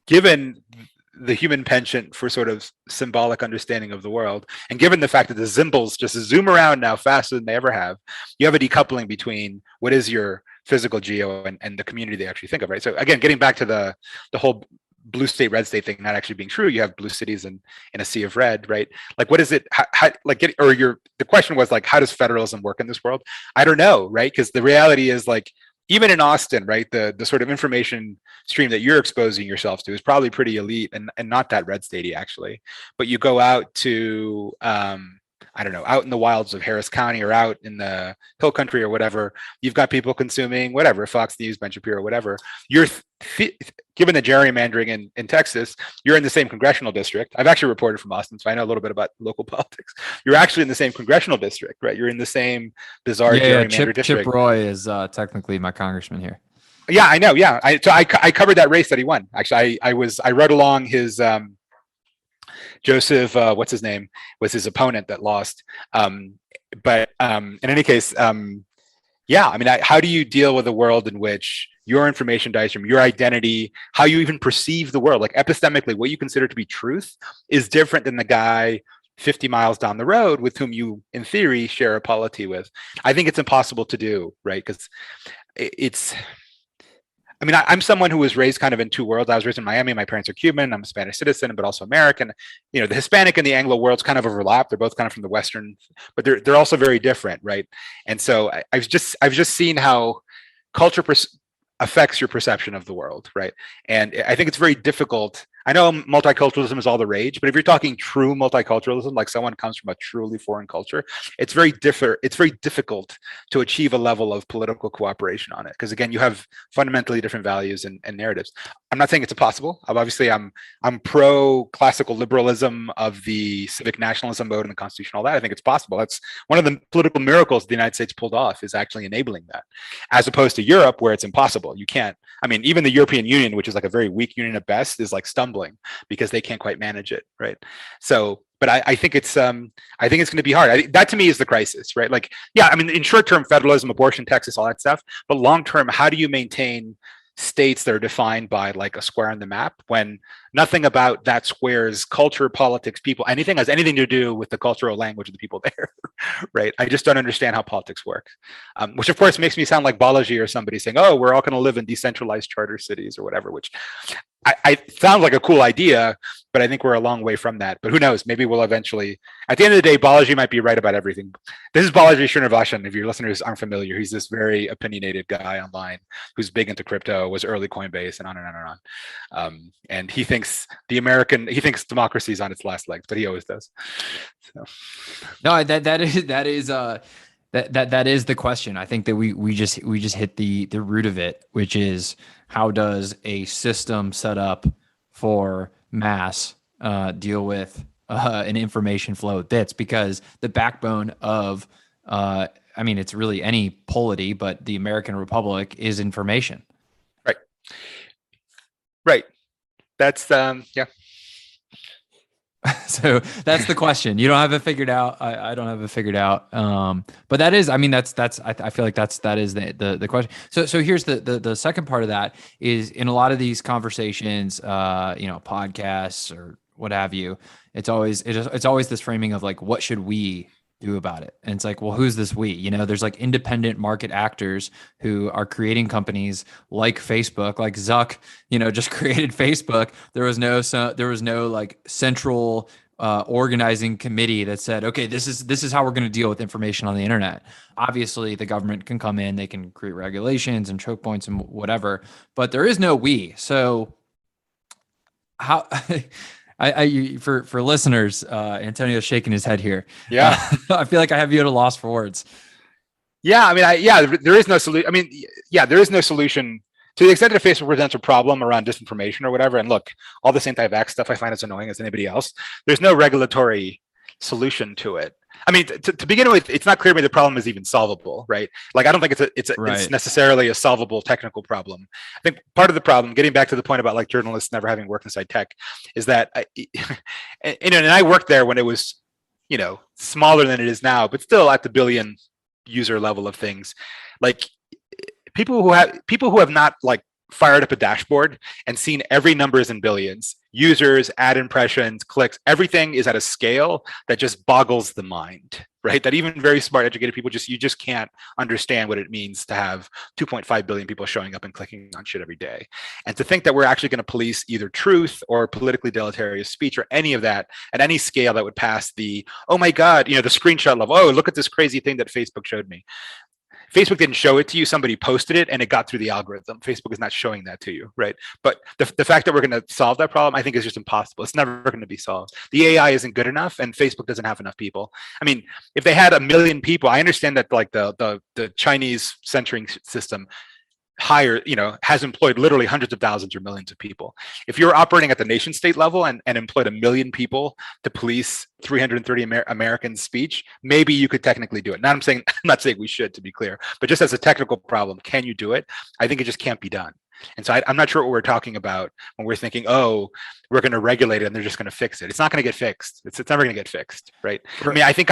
given the human penchant for sort of symbolic understanding of the world, and given the fact that the symbols just zoom around now faster than they ever have, you have a decoupling between what is your physical geo and the community they actually think of, right? So again, getting back to the whole blue state, red state thing not actually being true, you have blue cities in a sea of red, right? Like, what is it? The question was like, how does federalism work in this world? I don't know, right? Because the reality is like, even in Austin, right, the sort of information stream that you're exposing yourself to is probably pretty elite and not that red statey actually. But you go out to I don't know, out in the wilds of Harris County or out in the hill country or whatever, you've got people consuming whatever, Fox News, Ben Shapiro, whatever. You're given the gerrymandering in Texas, you're in the same congressional district. I've actually reported from Austin, so I know a little bit about local politics. You're actually in the same congressional district, right? You're in the same bizarre gerrymandered district. Chip Roy is technically my congressman here. Yeah, I know. Yeah, I covered that race that he won. Actually, I read along his Joseph, what's his name, was his opponent that lost. But in any case, yeah, I mean, how do you deal with a world in which your information dies from your identity, how you even perceive the world, like epistemically, what you consider to be truth is different than the guy 50 miles down the road with whom you, in theory, share a polity with. I think it's impossible to do, right? Because I mean, I'm someone who was raised kind of in two worlds. I was raised in Miami. My parents are Cuban. I'm a Spanish citizen, but also American. You know, the Hispanic and the Anglo worlds kind of overlap. They're both kind of from the Western, but they're also very different, right? And so I've just seen how culture affects your perception of the world, right? And I think it's very difficult. I know multiculturalism is all the rage, but if you're talking true multiculturalism, like someone comes from a truly foreign culture, it's very difficult to achieve a level of political cooperation on it. Because again, you have fundamentally different values and narratives. I'm not saying it's impossible. Obviously, I'm pro classical liberalism of the civic nationalism mode and the Constitution, all that. I think it's possible. That's one of the political miracles the United States pulled off, is actually enabling that, as opposed to Europe, where it's impossible. You can't. I mean, even the European Union, which is like a very weak union at best, is like stumbling because they can't quite manage it, right? So, but I think it's going to be hard. That to me is the crisis, right? Like, yeah, I mean, in short term, federalism, abortion, Texas, all that stuff. But long term, how do you maintain states that are defined by like a square on the map when nothing about that square's culture, politics, people, anything has anything to do with the cultural language of the people there, right? I just don't understand how politics works, which of course makes me sound like Balaji or somebody saying, oh, we're all going to live in decentralized charter cities or whatever, which I sounds like a cool idea, but I think we're a long way from that. But who knows? Maybe we'll eventually. At the end of the day, Balaji might be right about everything. This is Balaji Srinivasan. If your listeners aren't familiar, he's this very opinionated guy online who's big into crypto, was early Coinbase, and on and on and on. And he thinks democracy is on its last legs, but he always does. So. No, that is the question. I think that we just hit the root of it, which is, how does a system set up for mass deal with an information flow of bits? Because the backbone of, I mean, it's really any polity, but the American Republic is information. Right. Right. That's yeah. So that's the question. You don't have it figured out. I don't have it figured out. But that is, I mean, that's, I feel like that is the question. So here's the second part of that is, in a lot of these conversations, podcasts or what have you, it's always this framing of like, what should we do about it? And it's like, well, who's this we? You know, there's like independent market actors who are creating companies like Facebook, like Zuck, just created Facebook. There was no like central organizing committee that said, okay, this is how we're going to deal with information on the internet. Obviously, the government can come in, they can create regulations and choke points and whatever, but there is no we. So how? For listeners, Antonio's shaking his head here. Yeah, I feel like I have you at a loss for words. Yeah, I mean, there is no solution. I mean, yeah, there is no solution to the extent that Facebook presents a problem around disinformation or whatever. And look, all this anti-vax stuff I find as annoying as anybody else. There's no regulatory solution to it. I mean, to begin with, it's not clear to me the problem is even solvable, right? Like, I don't think it's necessarily a solvable technical problem. I think part of the problem, getting back to the point about like journalists never having worked inside tech, is that and I worked there when it was, smaller than it is now, but still at the billion user level of things. Like, people who have not like fired up a dashboard and seen every numbers in billions, users, ad impressions, clicks, everything is at a scale that just boggles the mind, right? That even very smart, educated people you just can't understand what it means to have 2.5 billion people showing up and clicking on shit every day. And to think that we're actually going to police either truth or politically deleterious speech or any of that at any scale that would pass the, oh my God, the screenshot level, oh, look at this crazy thing that Facebook showed me. Facebook didn't show it to you. Somebody posted it and it got through the algorithm. Facebook is not showing that to you, right? But the fact that we're going to solve that problem, I think, is just impossible. It's never going to be solved. The AI isn't good enough, and Facebook doesn't have enough people. I mean, if they had 1 million people, I understand that like the Chinese censoring system has employed literally hundreds of thousands or millions of people. If you're operating at the nation state level and employed 1 million people to police 330 Americans' speech, maybe you could technically do it. Now, I'm not saying we should, to be clear, but just as a technical problem, can you do it? I think it just can't be done. And so I'm not sure what we're talking about when we're thinking, oh, we're going to regulate it and they're just going to fix it. It's not going to get fixed. It's never going to get fixed, right? I mean, I think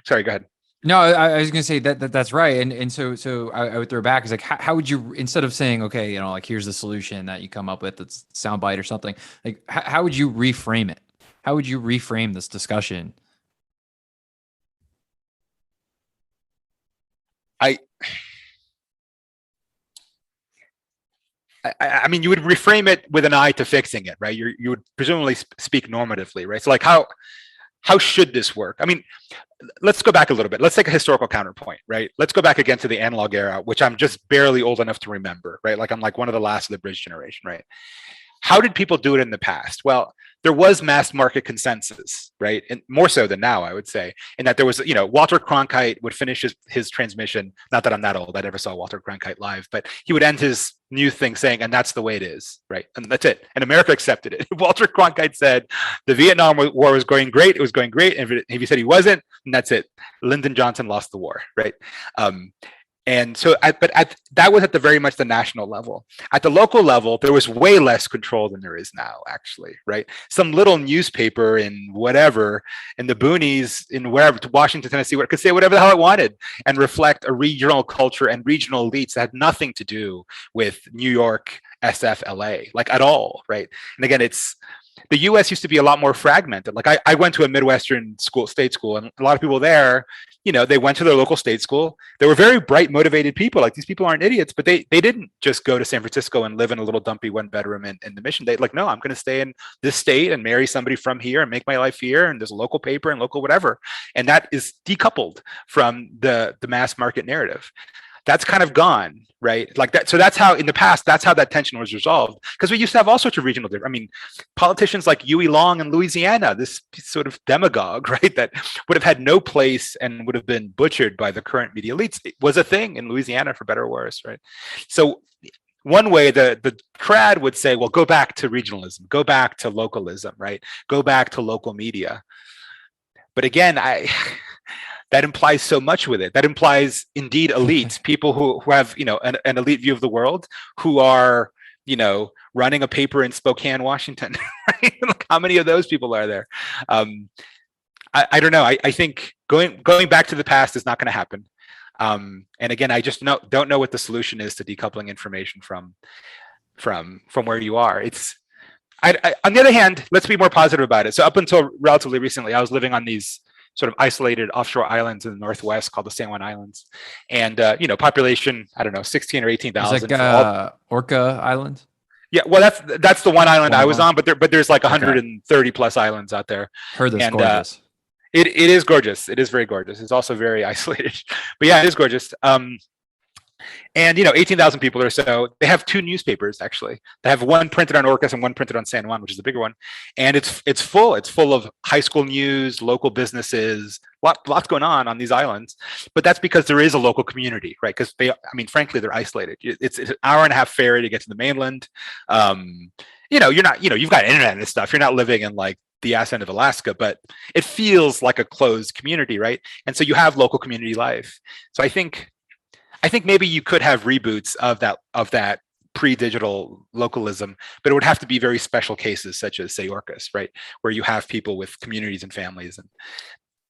sorry, go ahead. No, I was going to say that's right. And so I would throw back is like, how would you, instead of saying, okay, like here's the solution that you come up with, that's soundbite or something, like how would you reframe it? How would you reframe this discussion? I mean, you would reframe it with an eye to fixing it, right? You would presumably speak normatively, right? So like how should this work? I mean, let's go back a little bit. Let's take a historical counterpoint, right? Let's go back again to the analog era, which I'm just barely old enough to remember, right? Like I'm like one of the last of the bridge generation, right? How did people do it in the past? Well, there was mass market consensus, right? And more so than now, I would say, in that there was, Walter Cronkite would finish his transmission. Not that I'm that old, I never saw Walter Cronkite live, but he would end his new thing saying, and that's the way it is, right? And that's it. And America accepted it. Walter Cronkite said the Vietnam War was going great. It was going great. And if he said he wasn't, and that's it. Lyndon Johnson lost the war, right? And so, that was at the very much the national level. At the local level, there was way less control than there is now, actually, right? Some little newspaper in whatever, in the boonies, in wherever, to Washington, Tennessee, where it could say whatever the hell it wanted and reflect a regional culture and regional elites that had nothing to do with New York, SF, LA, like at all, right? And again, the US used to be a lot more fragmented. Like I went to a Midwestern state school, and a lot of people there, they went to their local state school. They were very bright, motivated people. Like, these people aren't idiots, but they didn't just go to San Francisco and live in a little dumpy 1-bedroom in the Mission. They like, no, I'm going to stay in this state and marry somebody from here and make my life here. And there's a local paper and local whatever. And that is decoupled from the mass market narrative. That's kind of gone, right? Like that. So that's how, in the past, that's how that tension was resolved. Because we used to have all sorts of regional differences. I mean, politicians like Huey Long in Louisiana, this sort of demagogue, right, that would have had no place and would have been butchered by the current media elites, it was a thing in Louisiana, for better or worse, right? So one way the crowd would say, well, go back to regionalism, go back to localism, right? Go back to local media. But again, that implies so much with it. That implies indeed elites, people who have, an elite view of the world, who are, running a paper in Spokane, Washington. Right? Like, how many of those people are there? I don't know. I think going back to the past is not going to happen. And again, I just don't know what the solution is to decoupling information from where you are. On the other hand, let's be more positive about it. So up until relatively recently, I was living on these sort of isolated offshore islands in the Northwest called the San Juan Islands. And, population, I don't know, 16 or 18,000. It's like Orca Islands? Yeah, well, that's the one island I was on, but there's like 130 plus islands out there. Heard that's gorgeous. It is gorgeous. It is very gorgeous. It's also very isolated. But yeah, it is gorgeous. And 18,000 people or so. They have 2 newspapers, actually. They have one printed on Orcas and one printed on San Juan, which is the bigger one. And it's full. It's full of high school news, local businesses, lots going on these islands. But that's because there is a local community, right? Because frankly, they're isolated. It's an hour and a half ferry to get to the mainland. You're not, you've got internet and stuff. You're not living in like the ass end of Alaska, but it feels like a closed community, right? And so you have local community life. So I think maybe you could have reboots of that pre-digital localism, but it would have to be very special cases, such as, say, Orcas, right, where you have people with communities and families,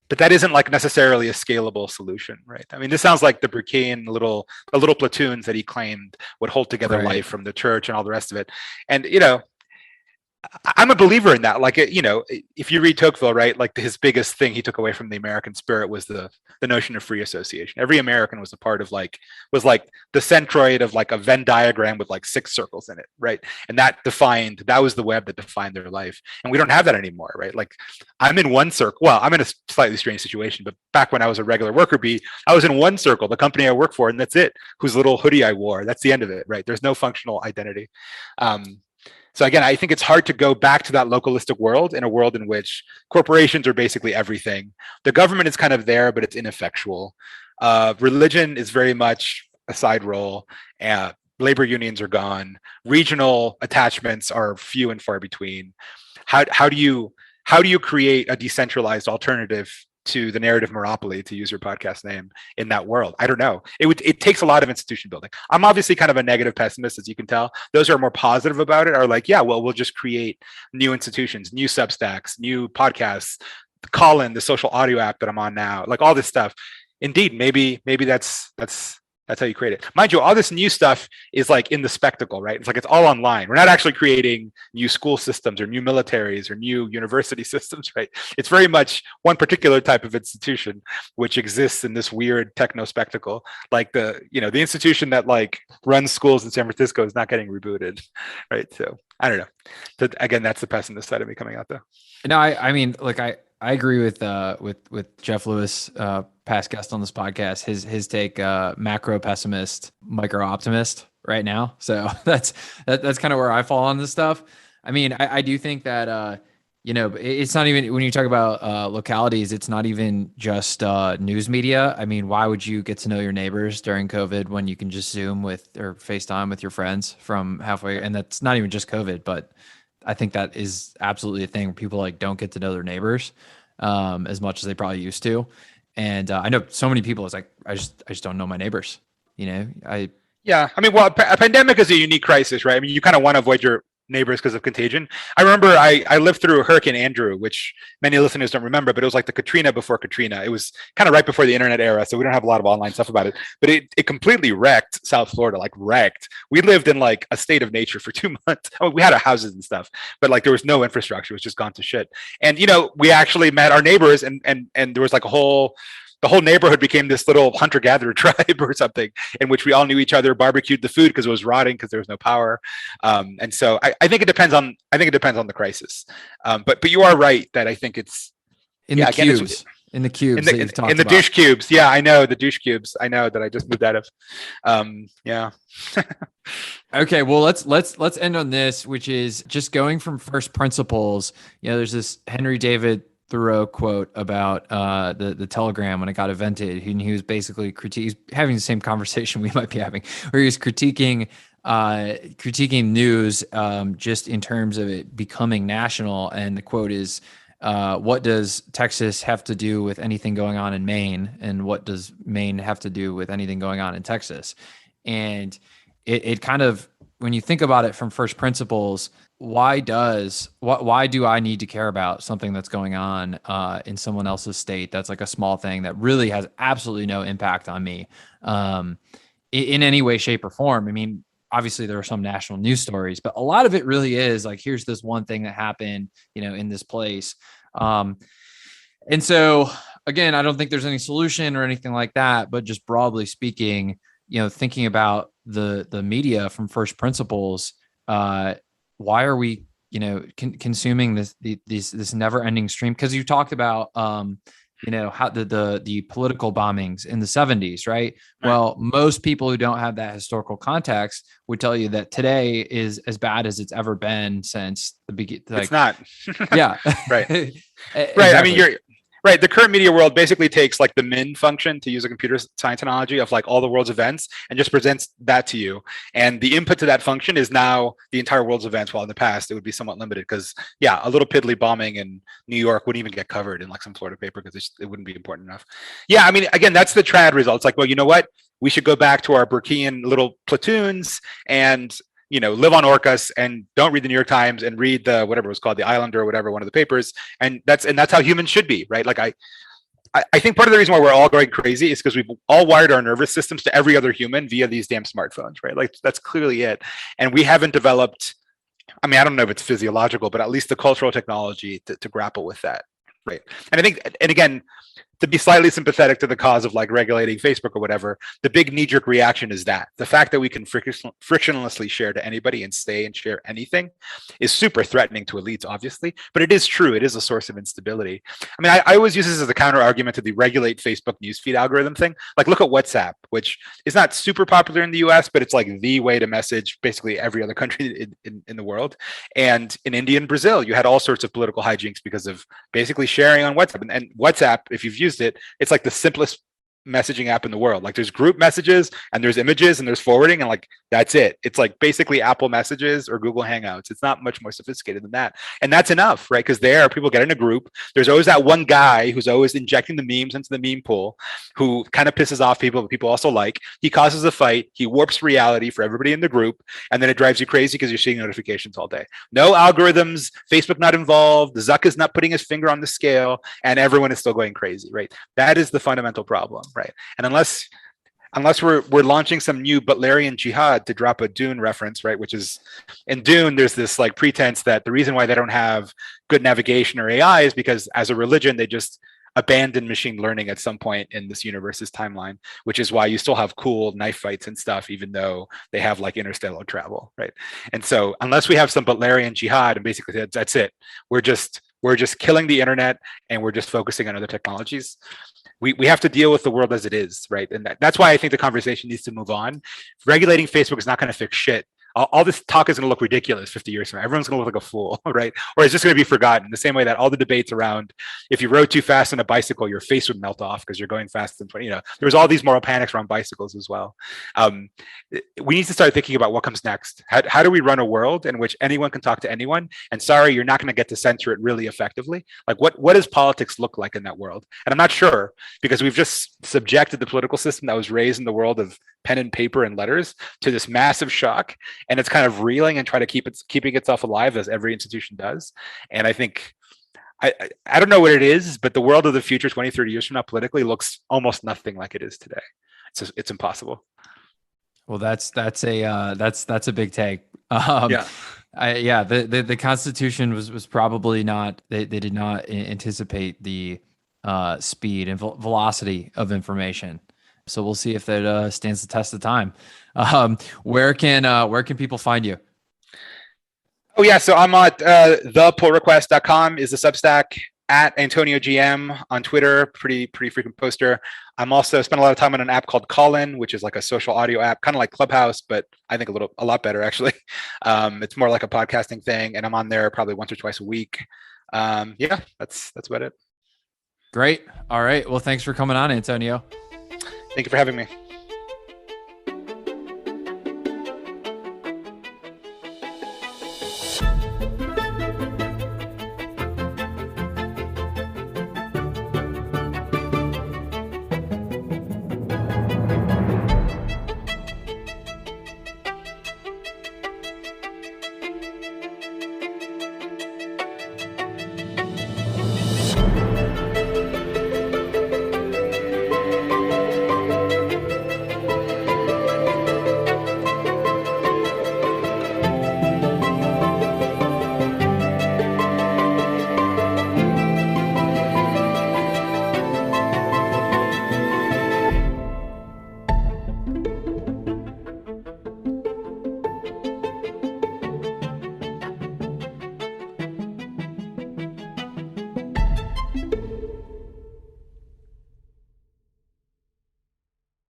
but that isn't like necessarily a scalable solution, right? I mean, this sounds like the Burkean the little platoons that he claimed would hold together life from the church and all the rest of it. And I'm a believer in that. Like, if you read Tocqueville, right, like his biggest thing he took away from the American spirit was the notion of free association. Every American was a part of was like the centroid of like a Venn diagram with like 6 circles in it, right? And that was the web that defined their life. And we don't have that anymore, right? Like, I'm in one circle. Well, I'm in a slightly strange situation, but back when I was a regular worker bee, I was in one circle, the company I work for, and that's it. Whose little hoodie I wore. That's the end of it, right? There's no functional identity. So again, I think it's hard to go back to that localistic world, in a world in which corporations are basically everything. The government is kind of there, but it's ineffectual. Religion is very much a side role. Labor unions are gone. Regional attachments are few and far between. How do you create a decentralized alternative to the narrative monopoly, to use your podcast name, in that world? I don't know. It takes a lot of institution building. I'm obviously kind of a negative pessimist, as you can tell. Those who are more positive about it are like, yeah, well, we'll just create new institutions, new Substacks, new podcasts, Callin, the social audio app that I'm on now, like all this stuff. Indeed, maybe that's how you create it. Mind you, all this new stuff is like in the spectacle, right? It's like it's all online. We're not actually creating new school systems or new militaries or new university systems, right? It's very much one particular type of institution which exists in this weird techno spectacle. Like the institution that like runs schools in San Francisco is not getting rebooted, right? So I don't know. So again, that's the pessimist side of me coming out, though. No, I mean, like I agree with Jeff Lewis, past guest on this podcast. His take, macro pessimist, micro optimist right now. So that's kind of where I fall on this stuff. I mean, I do think that it's not even, when you talk about localities, it's not even just news media. I mean, why would you get to know your neighbors during COVID when you can just Zoom with or FaceTime with your friends from halfway? And that's not even just COVID, but I think that is absolutely a thing where people like don't get to know their neighbors as much as they probably used to. And I know so many people, it's like, I just don't know my neighbors, Yeah. I mean, well, a pandemic is a unique crisis, right? I mean, you kind of want to avoid your neighbors because of contagion. I remember I lived through Hurricane Andrew, which many listeners don't remember, but it was like the Katrina before Katrina. It was kind of right before the internet era, so we don't have a lot of online stuff about it, but it completely wrecked South Florida, like wrecked. We lived in like a state of nature for 2 months. I mean, we had our houses and stuff, but like there was no infrastructure. It was just gone to shit. And we actually met our neighbors, and there was like the whole neighborhood became this little hunter-gatherer tribe or something, in which we all knew each other, barbecued the food because it was rotting because there was no power. And so I think it depends on the crisis. But you are right that I think it's in the cubes. In the cubes that you've talked in the about. douche cubes. Yeah, I know the douche cubes. I know that I just moved out of. Yeah. Okay, well let's end on this, which is just going from first principles. There's this Henry David Thoreau quote about the Telegram when it got invented. He was basically he's having the same conversation we might be having, where he was critiquing news just in terms of it becoming national. And the quote is, what does Texas have to do with anything going on in Maine? And what does Maine have to do with anything going on in Texas? And it kind of, when you think about it from first principles, why do I need to care about something that's going on in someone else's state? That's like a small thing that really has absolutely no impact on me in any way, shape, or form. I mean, obviously there are some national news stories, but a lot of it really is like, here's this one thing that happened, in this place. And so again, I don't think there's any solution or anything like that, but just broadly speaking, thinking about the media from first principles, why are we, consuming this never-ending stream? Because you talked about, how the political bombings in the 70s, right? Well, most people who don't have that historical context would tell you that today is as bad as it's ever been since the beginning. It's not. Yeah. Right. Exactly. Right. I mean, Right. The current media world basically takes like the min function, to use a computer science analogy, of like all the world's events and just presents that to you. And the input to that function is now the entire world's events, while in the past it would be somewhat limited because, yeah, a little piddly bombing in New York wouldn't even get covered in like some Florida paper because it wouldn't be important enough. Yeah. I mean, again, that's the trad result. It's like, well, you know what? We should go back to our Burkean little platoons and, live on Orcas and don't read the New York Times and read the whatever it was called, the Islander or whatever, one of the papers. And that's how humans should be, right? Like I think part of the reason why we're all going crazy is because we've all wired our nervous systems to every other human via these damn smartphones, right? Like that's clearly it. And we haven't developed, I mean, I don't know if it's physiological, but at least the cultural technology to grapple with that, right? And I think, and again, to be slightly sympathetic to the cause of like regulating Facebook or whatever, the big knee-jerk reaction is that the fact that we can frictionlessly share to anybody and stay and share anything is super threatening to elites, obviously, but it is true. It is a source of instability. I mean, I always use this as a counter argument to the regulate Facebook newsfeed algorithm thing. Like, look at WhatsApp, which is not super popular in the US, but it's like the way to message basically every other country in the world. And in India and Brazil, you had all sorts of political hijinks because of basically sharing on WhatsApp. And WhatsApp, if you've used it, it's like the simplest messaging app in the world. Like there's group messages and there's images and there's forwarding and like that's it. It's like basically Apple Messages or Google Hangouts. It's not much more sophisticated than that. And that's enough, right? Because there people get in a group. There's always that one guy who's always injecting the memes into the meme pool who kind of pisses off people, but people also like. He causes a fight. He warps reality for everybody in the group. And then it drives you crazy because you're seeing notifications all day. No algorithms, Facebook not involved, Zuck is not putting his finger on the scale, and everyone is still going crazy, right? That is the fundamental problem. Right. And unless we're launching some new Butlerian jihad, to drop a Dune reference, right, which is in Dune, there's this like pretense that the reason why they don't have good navigation or AI is because as a religion, they just abandoned machine learning at some point in this universe's timeline, which is why you still have cool knife fights and stuff, even though they have like interstellar travel, right? And so unless we have some Butlerian jihad, and basically that's it, we're just killing the internet and we're just focusing on other technologies. We have to deal with the world as it is, right? And that's why I think the conversation needs to move on. Regulating Facebook is not going to fix shit. All this talk is going to look ridiculous 50 years from now. Everyone's going to look like a fool, right? Or it's just going to be forgotten. The same way that all the debates around if you rode too fast on a bicycle, your face would melt off because you're going faster than 20. There was all these moral panics around bicycles as well. We need to start thinking about what comes next. How do we run a world in which anyone can talk to anyone? And sorry, you're not going to get to censor it really effectively. Like what does politics look like in that world? And I'm not sure, because we've just subjected the political system that was raised in the world of pen and paper and letters to this massive shock. And it's kind of reeling and trying to keeping itself alive, as every institution does. And I think, I don't know what it is, but the world of the future 20, 30 years from now politically looks almost nothing like it is today. It's impossible. Well, that's a big take. The Constitution was probably not, they did not anticipate the speed and velocity of information. So we'll see if that stands the test of time. Where can people find you? Oh yeah, so I'm at thepullrequest.com is the Substack, at Antonio GM on Twitter, pretty frequent poster. I'm also spent a lot of time on an app called Callin, which is like a social audio app, kind of like Clubhouse, but I think a lot better actually. It's more like a podcasting thing, and I'm on there probably once or twice a week. That's about it. Great. All right. Well, thanks for coming on, Antonio. Thank you for having me.